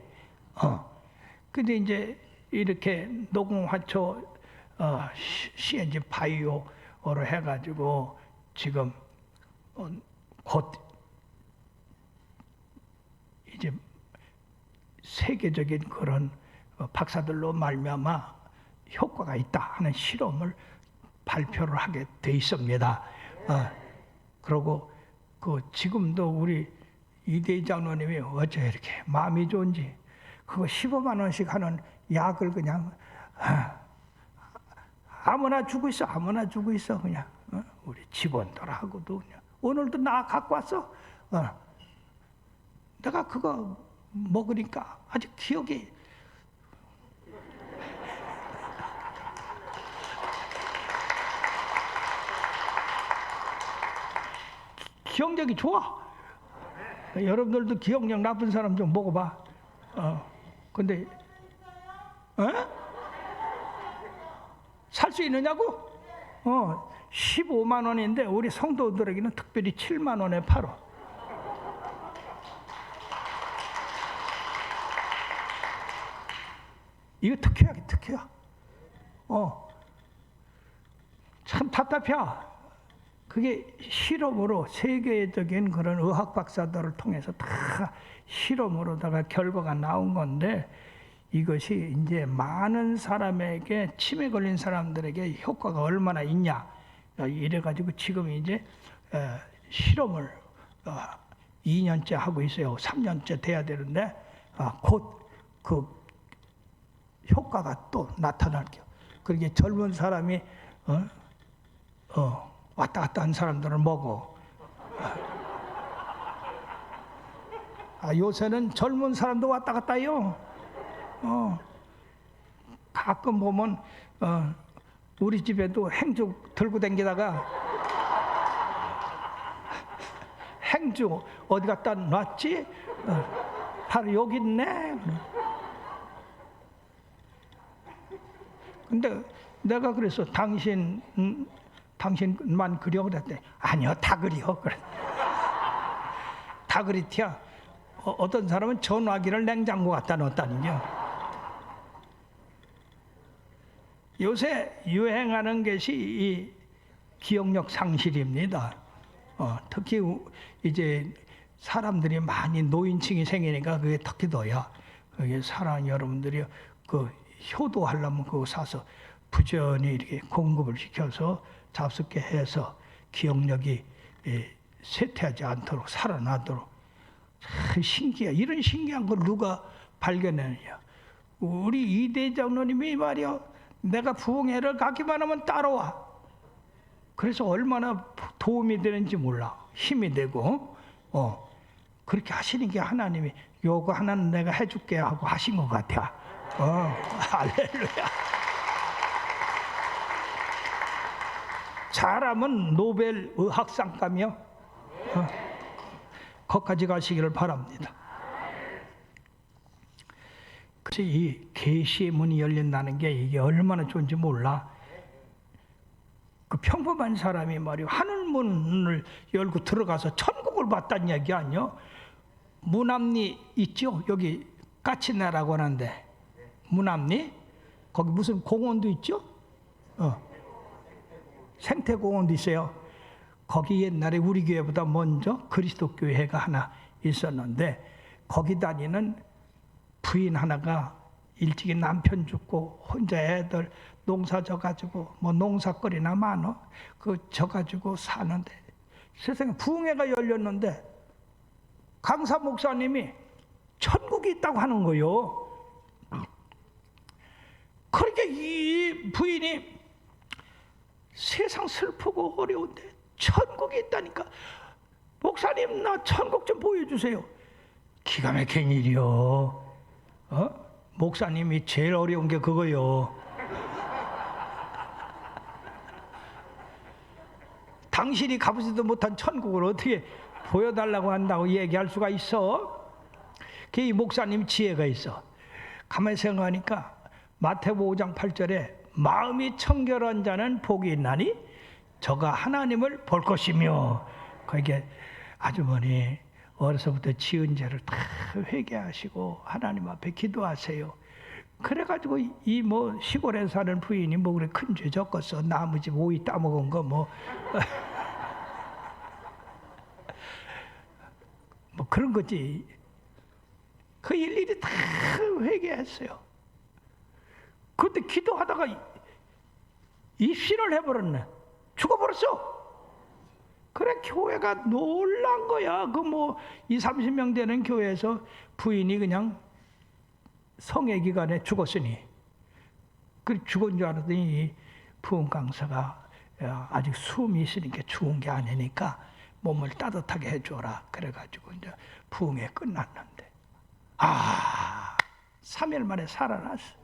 근데 이제 이렇게 노공화초 CNG 바이오로 해가지고 지금 곧 이제 세계적인 그런 박사들로 말미암아 효과가 있다 하는 실험을 발표를 하게 돼 있습니다. 그리고 지금도 우리 이대희 장로님이 어째 이렇게 마음이 좋은지 그거 15만 원씩 하는 약을 그냥 아무나 주고 있어, 아무나 주고 있어 그냥. 우리 직원들하고도 그냥 오늘도 나 갖고 왔어. 내가 그거 먹으니까 아주 기억이 기억력이 좋아. 여러분들도 기억력 나쁜 사람 좀 먹어봐. 근데 살 수 있느냐고? 15만 원인데 우리 성도들에게는 특별히 7만 원에 팔어. 이거 특혜야, 특혜야. 참 답답해. 그게 실험으로 세계적인 그런 의학 박사들을 통해서 다 실험으로다가 결과가 나온 건데 이것이 이제 많은 사람에게 치매 걸린 사람들에게 효과가 얼마나 있냐 이래가지고 지금 이제 실험을 2년째 하고 있어요. 3년째 돼야 되는데 곧 그 효과가 또 나타날게요. 그러게 젊은 사람이 왔다 갔다 한 사람들을 먹어. 요새는 젊은 사람도 왔다 갔다 해요. 가끔 보면 우리 집에도 행주 들고 다니다가 행주 어디 갖다 놨지? 바로 여기 있네. 근데 내가 그래서 당신만 그려 그랬더니 아니요 다 그려 그래. 다 그리티야. 어떤 사람은 전화기를 냉장고 갖다 넣었다는 게. 요새 유행하는 것이 이 기억력 상실입니다. 특히 이제 사람들이 많이 노인층이 생기니까 그게 특히 더야. 그게 사람 여러분들이 그 효도하려면 그거 사서 부지런히 이렇게 공급을 시켜서 잡숫게 해서 기억력이 쇠퇴하지 않도록 살아나도록. 참 신기해. 이런 신기한 걸 누가 발견했느냐. 우리 이대희 장로님이 말이야. 내가 부흥회를 가기만 하면 따라와. 그래서 얼마나 도움이 되는지 몰라. 힘이 되고. 그렇게 하시는 게 하나님이 요거 하나는 내가 해줄게 하고 하신 것 같아. 할렐루야. 잘하면 노벨 의학상감이요. 거기까지 가시기를 바랍니다. 그래서 이 계시의 문이 열린다는 게 이게 얼마나 좋은지 몰라. 그 평범한 사람이 말이야 하늘 문을 열고 들어가서 천국을 봤다는 얘기 아니야? 무남리 있죠? 여기 까치나라고 하는데 무남리 거기 무슨 공원도 있죠? 생태공원도 있어요. 거기 옛날에 우리 교회보다 먼저 그리스도 교회가 하나 있었는데 거기 다니는 부인 하나가 일찍이 남편 죽고 혼자 애들 농사 져가지고 뭐 농사거리나 많어 그 져가지고 사는데 세상에 부흥회가 열렸는데 강사 목사님이 천국이 있다고 하는 거요. 그렇게 이 부인이 세상 슬프고 어려운데 천국이 있다니까 목사님 나 천국 좀 보여주세요. 기가 막힌 일이요. 목사님이 제일 어려운 게 그거요. 당신이 가보지도 못한 천국을 어떻게 보여달라고 한다고 얘기할 수가 있어? 그 목사님 지혜가 있어. 가만히 생각하니까 마태복음 5장 8절에 마음이 청결한 자는 복이 있나니 저가 하나님을 볼 것이며 거기에 아주머니 어려서부터 지은 죄를 다 회개하시고 하나님 앞에 기도하세요. 그래가지고 이 뭐 시골에 사는 부인이 뭐 그래 큰 죄 졌겠어. 나무집 오이 따먹은 거 뭐 뭐 그런 거지. 그 일일이 다 회개했어요. 그때 기도하다가 입신을 해버렸네. 죽어버렸어. 그래 교회가 놀란 거야. 그 뭐 20-30명 되는 교회에서 부인이 그냥 성회 기간에 죽었으니 그 죽은 줄 알았더니 부흥 강사가 아직 숨이 있으니까 죽은 게 아니니까 몸을 따뜻하게 해줘라. 그래가지고 이제 부흥회 끝났는데 3일 만에 살아났어.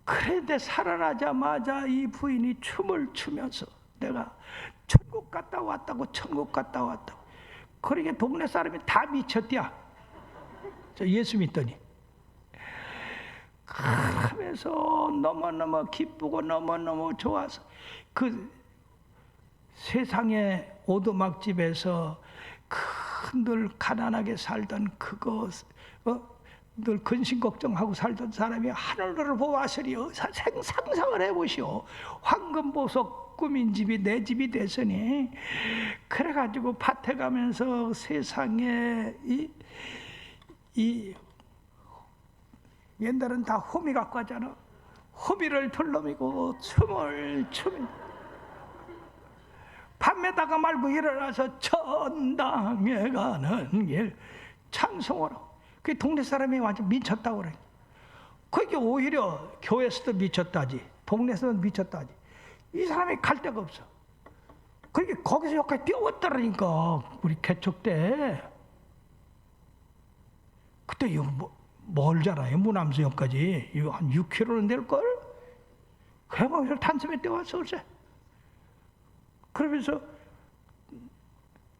그런데 살아나자마자 이 부인이 춤을 추면서 내가 천국 갔다 왔다고 천국 갔다 왔다고. 그러니까 동네 사람이 다 미쳤디야. 저 예수 믿더니. 하면서 너무너무 기쁘고 너무너무 좋아서 그 세상의 오두막집에서 늘 가난하게 살던 그거 늘 근심 걱정하고 살던 사람이 하늘을 보아서리요 상상을 해보시오. 황금보석 꾸민 집이 내 집이 됐으니 그래가지고 밭에 가면서 세상에 이 옛날은 다 호미 갖고 하잖아. 호미를 들러미고 춤을 추면 밤에다가 말고 일어나서 천당에 가는 길 찬송하라. 그 동네 사람이 완전 미쳤다고 그래. 그게 오히려 교회에서도 미쳤다지, 동네에서도 미쳤다지. 이 사람이 갈 데가 없어. 그게 거기서 여기까지 뛰어왔다라니까. 우리 개척 때. 그때 이거 멀잖아요. 무남수역까지. 이거 한 6km는 될걸? 그래 거기서 단숨에 뛰어왔어. 그래. 그러면서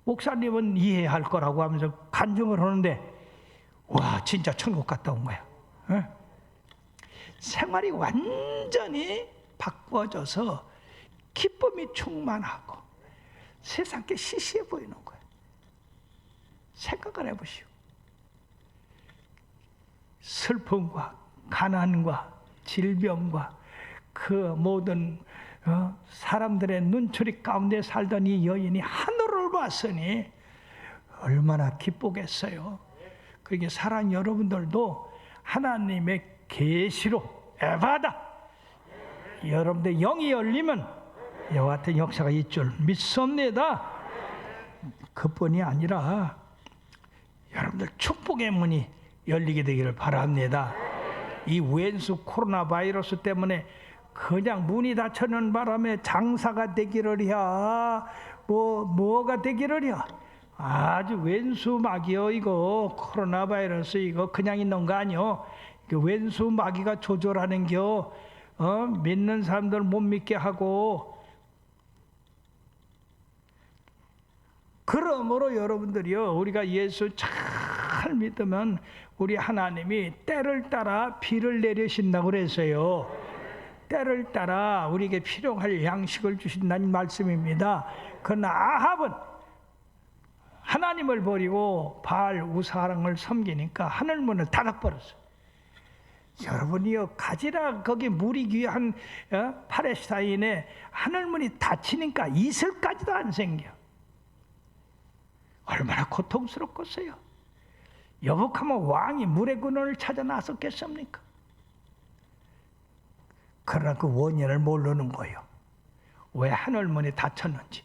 목사님은 이해할 거라고 하면서 간증을 하는데 와 진짜 천국 갔다 온 거야. 응? 생활이 완전히 바꿔져서 기쁨이 충만하고 세상께 시시해 보이는 거야. 생각을 해보시오. 슬픔과 가난과 질병과 그 모든 사람들의 눈초리 가운데 살던 이 여인이 하늘을 봤으니 얼마나 기쁘겠어요. 그러니까 사랑 여러분들도 하나님의 계시로 에바다 여러분들 영이 열리면 이와 같은 역사가 있을 줄 믿습니다. 그뿐이 아니라 여러분들 축복의 문이 열리게 되기를 바랍니다. 이 왼수 코로나 바이러스 때문에 그냥 문이 닫혀는 바람에 장사가 되기를이야 뭐가 되기를이야 아주 왼수마귀요. 이거 코로나 바이러스 이거 그냥 있는 거 아니요. 왼수마귀가 조절하는 겨. 믿는 사람들 못 믿게 하고. 그러므로 여러분들이요 우리가 예수 잘 믿으면 우리 하나님이 때를 따라 비를 내리신다고 그랬어요. 때를 따라 우리에게 필요할 양식을 주신다는 말씀입니다. 그러나 아합은 하나님을 버리고 바알 우사랑을 섬기니까 하늘문을 닫아버렸어요. 여러분이요 가지라 거기 물이 귀한 팔레스타인에 하늘문이 닫히니까 이슬까지도 안 생겨. 얼마나 고통스럽겠어요. 여복하면 왕이 물의 근원을 찾아 나섰겠습니까? 그러나 그 원인을 모르는 거예요. 왜 하늘문이 닫혔는지.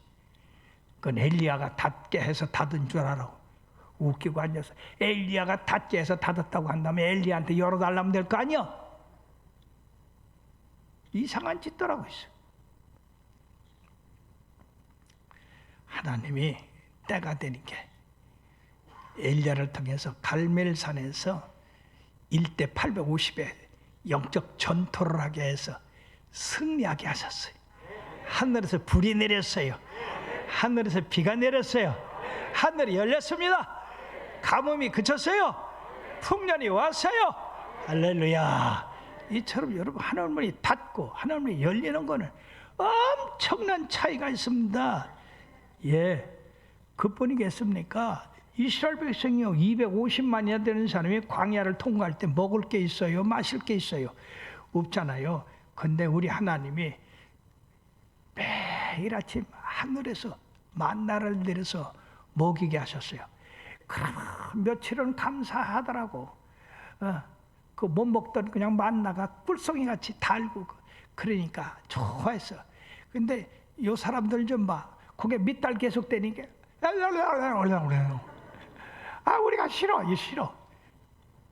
그건 엘리야가 닫게 해서 닫은 줄 알아. 웃기고 앉아서 엘리야가 닫게 해서 닫았다고 한다면 엘리야한테 열어달라면 될 거 아니야. 이상한 짓들 하고 있어. 하나님이 때가 되니까 엘리야를 통해서 갈멜산에서 1대 850에 영적 전투를 하게 해서 승리하게 하셨어요. 하늘에서 불이 내렸어요. 하늘에서 비가 내렸어요. 하늘이 열렸습니다. 가뭄이 그쳤어요. 풍년이 왔어요. 할렐루야. 이처럼 여러분 하늘문이 닫고 하늘문이 열리는 거는 엄청난 차이가 있습니다. 예, 그뿐이겠습니까? 이스라엘 백성이요 250만이나 되는 사람이 광야를 통과할 때 먹을 게 있어요? 마실 게 있어요? 없잖아요. 근데 우리 하나님이 매일 아침 하늘에서 만나를 내려서 먹이게 하셨어요. 그러면 며칠은 감사하더라고. 그 못 먹던 그냥 만나가 꿀송이 같이 달고 그러니까 좋아했어. 근데 요 사람들 좀 봐. 그게 밑달 계속 되니까 우리가 싫어. 이 싫어.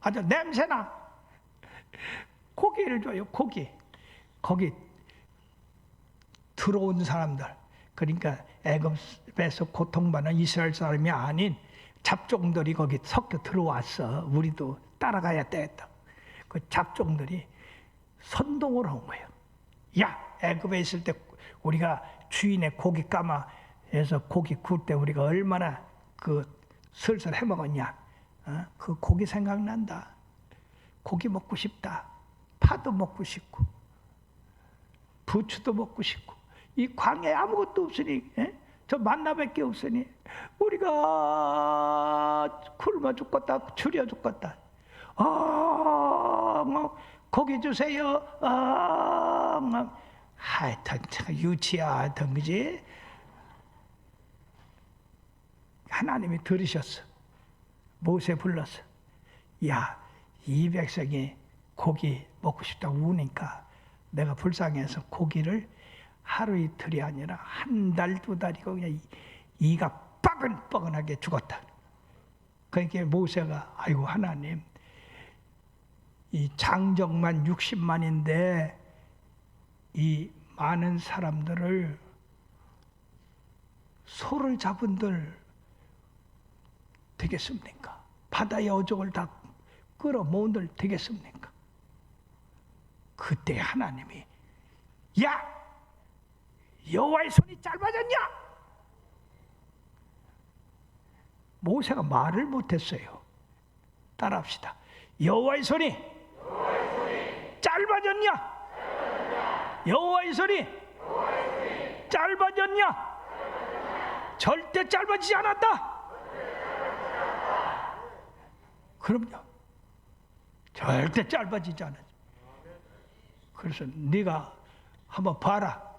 아주 냄새나. 고기를 줘요. 고기. 거기 들어온 사람들, 그러니까 애굽에서 고통받는 이스라엘 사람이 아닌 잡종들이 거기 섞여 들어왔어. 우리도 따라가야 되겠다. 그 잡종들이 선동을 한 거예요. 야, 애굽에 있을 때 우리가 주인의 고기 까마에서 고기 구울 때 우리가 얼마나 그 슬슬 해 먹었냐. 그 고기 생각난다. 고기 먹고 싶다. 파도 먹고 싶고 부추도 먹고 싶고 이 광야에 아무것도 없으니 저 만나밖에 없으니 우리가 굶어 죽겠다. 줄여 죽겠다. 뭐 고기 주세요. 하여튼 참 유치하던 그지. 하나님이 들으셨어. 모세 불렀어. 야, 이 백성이 고기 먹고 싶다고 우니까 내가 불쌍해서 고기를 하루 이틀이 아니라 한 달, 두 달이고 그냥 이가 뻐근뻐근하게 죽었다. 그러니까 모세가 아이고 하나님, 이 장정만 60만인데 이 많은 사람들을 소를 잡은들 되겠습니까? 바다의 어종을 다 끌어모은들 되겠습니까? 그때 하나님이 야, 여호와의 손이 짧아졌냐? 모세가 말을 못했어요. 따라합시다. 여호와의 손이 짧아졌냐? 여호와의 손이 짧아졌냐? 절대 짧아지지 않았다. 그럼요. 절대 짧아지지 않았죠. 그래서 네가 한번 봐라.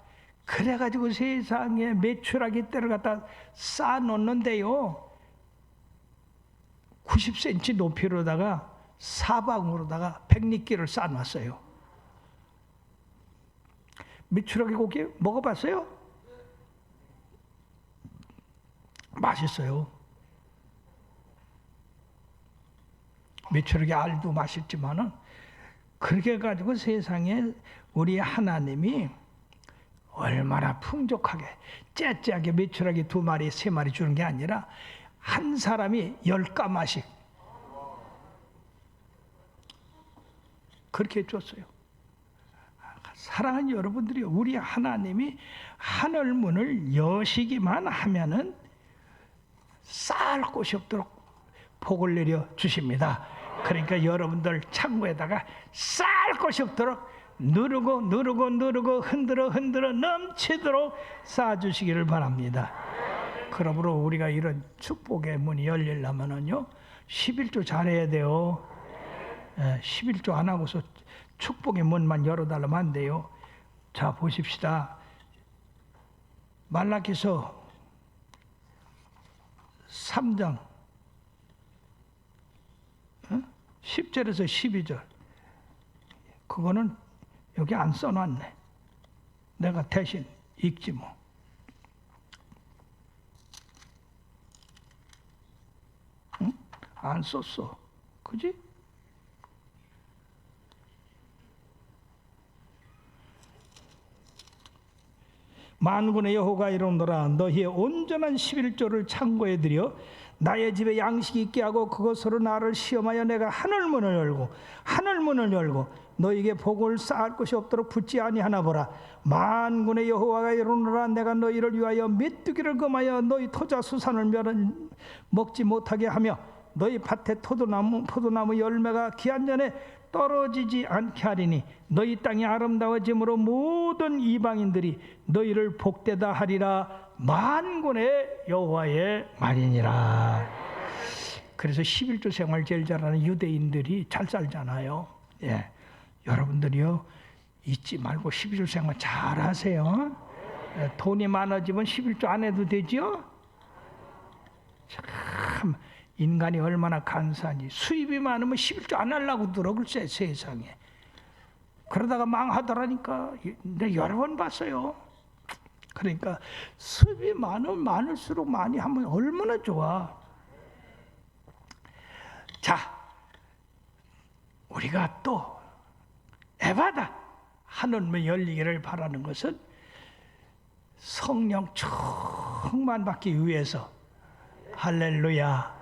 그래가지고 세상에 메추라기 떼를 갖다 쌓아놓는데요. 90cm 높이로다가 사방으로다가 백리기를 쌓아놨어요. 메추라기 고기 먹어봤어요? 맛있어요. 메추라기 알도 맛있지만은 그렇게 가지고 세상에 우리 하나님이 얼마나 풍족하게 째째하게 메추라기 2마리, 3마리 주는 게 아니라 한 사람이 10가마씩 그렇게 줬어요. 사랑하는 여러분들이 우리 하나님이 하늘 문을 여시기만 하면은 쌓을 곳이 없도록 복을 내려 주십니다. 그러니까 여러분들 창고에다가 쌓을 곳이 없도록 누르고 흔들어 넘치도록 쌓아주시기를 바랍니다. 그러므로 우리가 이런 축복의 문이 열리려면은요 11조 잘해야 돼요. 11조 안 하고서 축복의 문만 열어달라면 안 돼요. 자 보십시다. 말라기서 3장 10절에서 12절 그거는 여기 안 써놨네. 내가 대신 읽지 뭐. 응? 안 썼어. 그지? 만군의 여호와가 이르노라. 너희의 온전한 11조를 창고에 들여 나의 집에 양식이 있게 하고 그것으로 나를 시험하여 내가 하늘문을 열고 너희에게 복을 쌓을 것이 없도록 붙지 아니하나 보라. 만군의 여호와가 이르노라. 내가 너희를 위하여 메뚜기를 금하여 너희 토자 수산을 먹지 못하게 하며 너희 밭에 포도나무 열매가 기한 전에 떨어지지 않게 하리니 너희 땅이 아름다워짐으로 모든 이방인들이 너희를 복되다 하리라. 만군의 여호와의 말이니라. 그래서 11조 생활 제일 잘하는 유대인들이 잘 살잖아요. 예. 여러분들이요 잊지 말고 11조 생활 잘 하세요. 예. 돈이 많아지면 11조 안 해도 되죠. 참 인간이 얼마나 간사하니 수입이 많으면 11조 안 하려고 들어 글쎄 세상에. 그러다가 망하더라니까. 내가 여러 번 봤어요. 그러니까 수입이 많으면 많을수록 많이 하면 얼마나 좋아. 자, 우리가 또 에바다 하늘문 열리기를 바라는 것은 성령 충만받기 위해서. 할렐루야.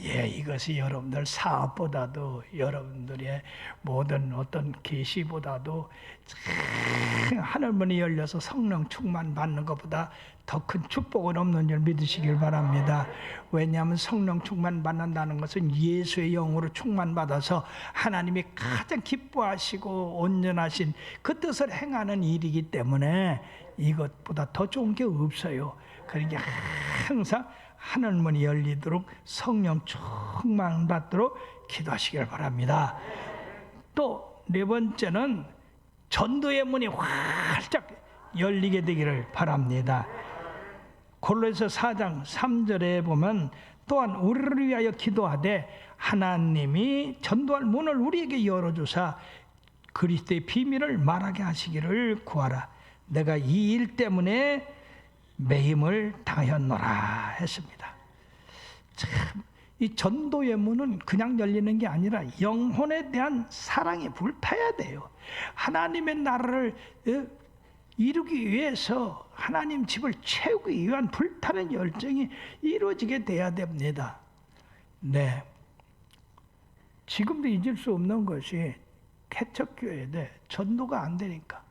예, 이것이 여러분들 사업보다도 여러분들의 모든 어떤 계시보다도 하늘문이 열려서 성령 충만 받는 것보다 더 큰 축복은 없는 줄 믿으시길 바랍니다. 왜냐하면 성령 충만 받는다는 것은 예수의 영으로 충만 받아서 하나님이 가장 기뻐하시고 온전하신 그 뜻을 행하는 일이기 때문에 이것보다 더 좋은 게 없어요. 그러니까 항상 하늘문이 열리도록 성령 충만 받도록 기도하시길 바랍니다. 또 네 번째는 전도의 문이 활짝 열리게 되기를 바랍니다. 골로새서 4장 3절에 보면 또한 우리를 위하여 기도하되 하나님이 전도할 문을 우리에게 열어주사 그리스도의 비밀을 말하게 하시기를 구하라. 내가 이 일 때문에 매임을 당하였노라 했습니다. 참, 이 전도의 문은 그냥 열리는 게 아니라 영혼에 대한 사랑이 불타야 돼요. 하나님의 나라를 이루기 위해서 하나님 집을 채우기 위한 불타는 열정이 이루어지게 돼야 됩니다. 네, 지금도 잊을 수 없는 것이 개척교회인데 전도가 안 되니까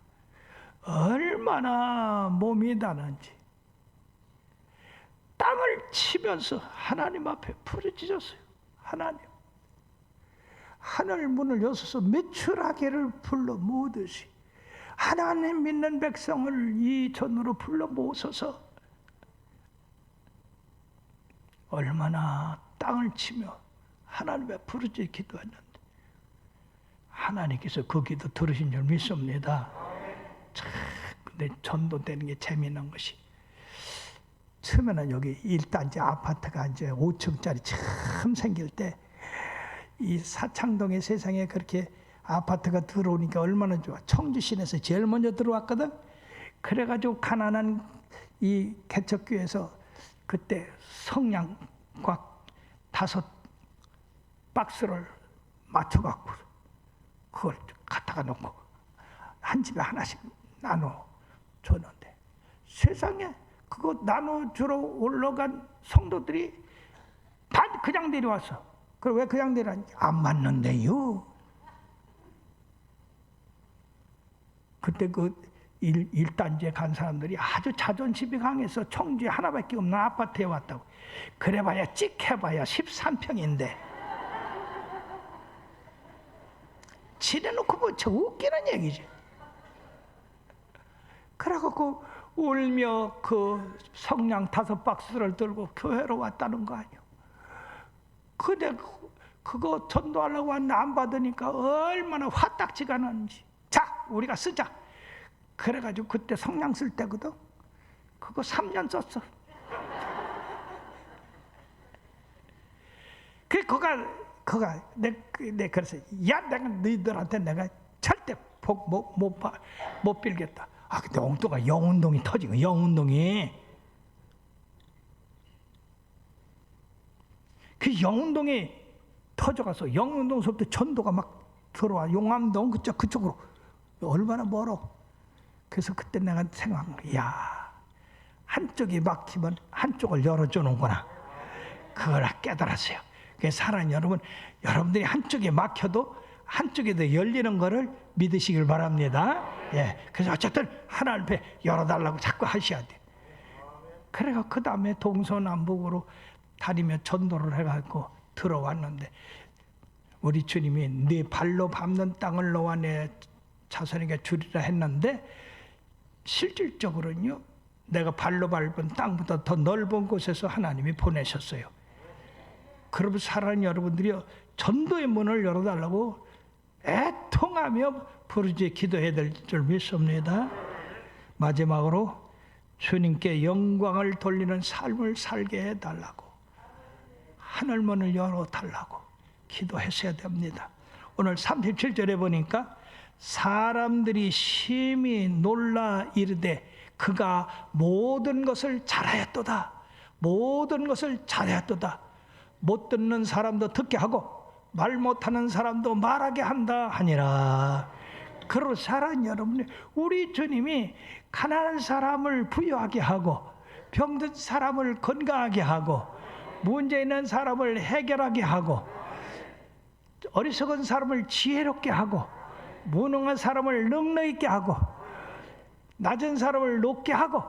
얼마나 몸이 다는지 땅을 치면서 하나님 앞에 부르짖었어요. 하나님, 하늘 문을 여서서 매출하게를 불러 모으듯이 하나님 믿는 백성을 이 전으로 불러 모으소서. 얼마나 땅을 치며 하나님의 부르짖 기도했는데 하나님께서 그 기도 들으신 줄 믿습니다. 참, 근데 전도되는 게 재미난 것이 처음에는 여기 1단지 아파트가 이제 5층짜리 처음 생길 때 이 사창동의 세상에 그렇게 아파트가 들어오니까 얼마나 좋아. 청주시내에서 제일 먼저 들어왔거든. 그래가지고 가난한 이 개척교회에서 그때 성냥과 5 박스를 맞춰갖고 그걸 갖다가 놓고 한 집에 하나씩 나눠 줬는데 세상에 그거 나눠주러 올라간 성도들이 다 그냥 내려왔어. 그럼 왜 그냥 내려왔는지 안 맞는데요. 그때 그 1단지에 간 사람들이 아주 자존심이 강해서 청주에 하나밖에 없는 아파트에 왔다고. 그래봐야 찍해봐야 13평인데 지내놓고 뭐 저 웃기는 얘기지. 그래갖고 울며 그 성냥 5 박스를 들고 교회로 왔다는 거 아니야. 근데 그거 전도하려고 왔는데 안 받으니까 얼마나 화딱지가 나는지. 자, 우리가 쓰자. 그래가지고 그때 성냥 쓸 때거든. 그거 3년 썼어. 그가 내 그래서 야, 내가 너희들한테 내가 절대 복 못 빌겠다. 아, 근데 엉뚱한 영운동이 터진 거야. 영운동이. 그 영운동이 터져가서 영운동서부터 전도가 막 들어와. 용암동 그쪽으로 얼마나 멀어. 그래서 그때 내가 생각한 거야. 야, 한쪽이 막히면 한쪽을 열어주는구나. 그걸 깨달았어요. 그래서 사랑하는 여러분, 여러분들이 한쪽에 막혀도 한쪽에도 열리는 거를 믿으시길 바랍니다. 예, 그래서 어쨌든 하나님 앞에 열어달라고 자꾸 하셔야 돼. 그래가 그 다음에 동서남북으로 다니며 전도를 해가지고 들어왔는데 우리 주님이 네 발로 밟는 땅을 너와 내 자손에게 주리라 했는데 실질적으로는요, 내가 발로 밟은 땅보다 더 넓은 곳에서 하나님이 보내셨어요. 그러면 사랑하는 여러분들이 전도의 문을 열어달라고 애통하며 부르짖어 기도해야 될 줄 믿습니다. 마지막으로 주님께 영광을 돌리는 삶을 살게 해달라고 하늘문을 열어달라고 기도하셔야 됩니다. 오늘 37절에 보니까 사람들이 심히 놀라 이르되 그가 모든 것을 잘하였도다. 모든 것을 잘하였도다. 못 듣는 사람도 듣게 하고 말 못하는 사람도 말하게 한다 하니라. 그러사는 여러분, 우리 주님이 가난한 사람을 부유하게 하고 병든 사람을 건강하게 하고 문제 있는 사람을 해결하게 하고 어리석은 사람을 지혜롭게 하고 무능한 사람을 능력 있게 하고 낮은 사람을 높게 하고,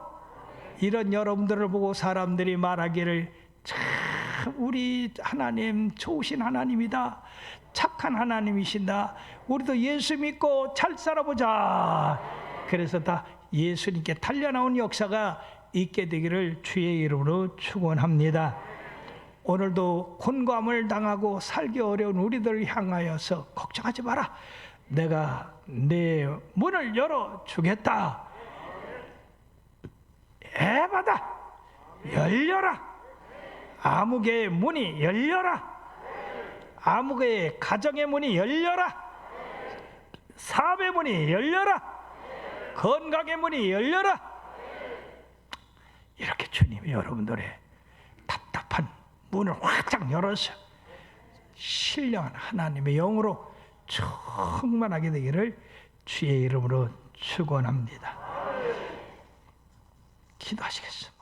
이런 여러분들을 보고 사람들이 말하기를 참 우리 하나님 좋으신 하나님이다, 착한 하나님이신다, 우리도 예수 믿고 잘 살아보자. 그래서 다 예수님께 달려나온 역사가 있게 되기를 주의 이름으로 축원합니다. 오늘도 곤고함을 당하고 살기 어려운 우리들을 향하여서 걱정하지 마라, 내가 내 문을 열어주겠다. 에바다 열려라. 아무개의 문이 열려라. 아무개의 가정의 문이 열려라. 사업의 문이 열려라. 건강의 문이 열려라. 이렇게 주님이 여러분들의 답답한 문을 활짝 열어서 신령한 하나님의 영으로 충만하게 되기를 주의 이름으로 축원합니다. 기도하시겠습니다.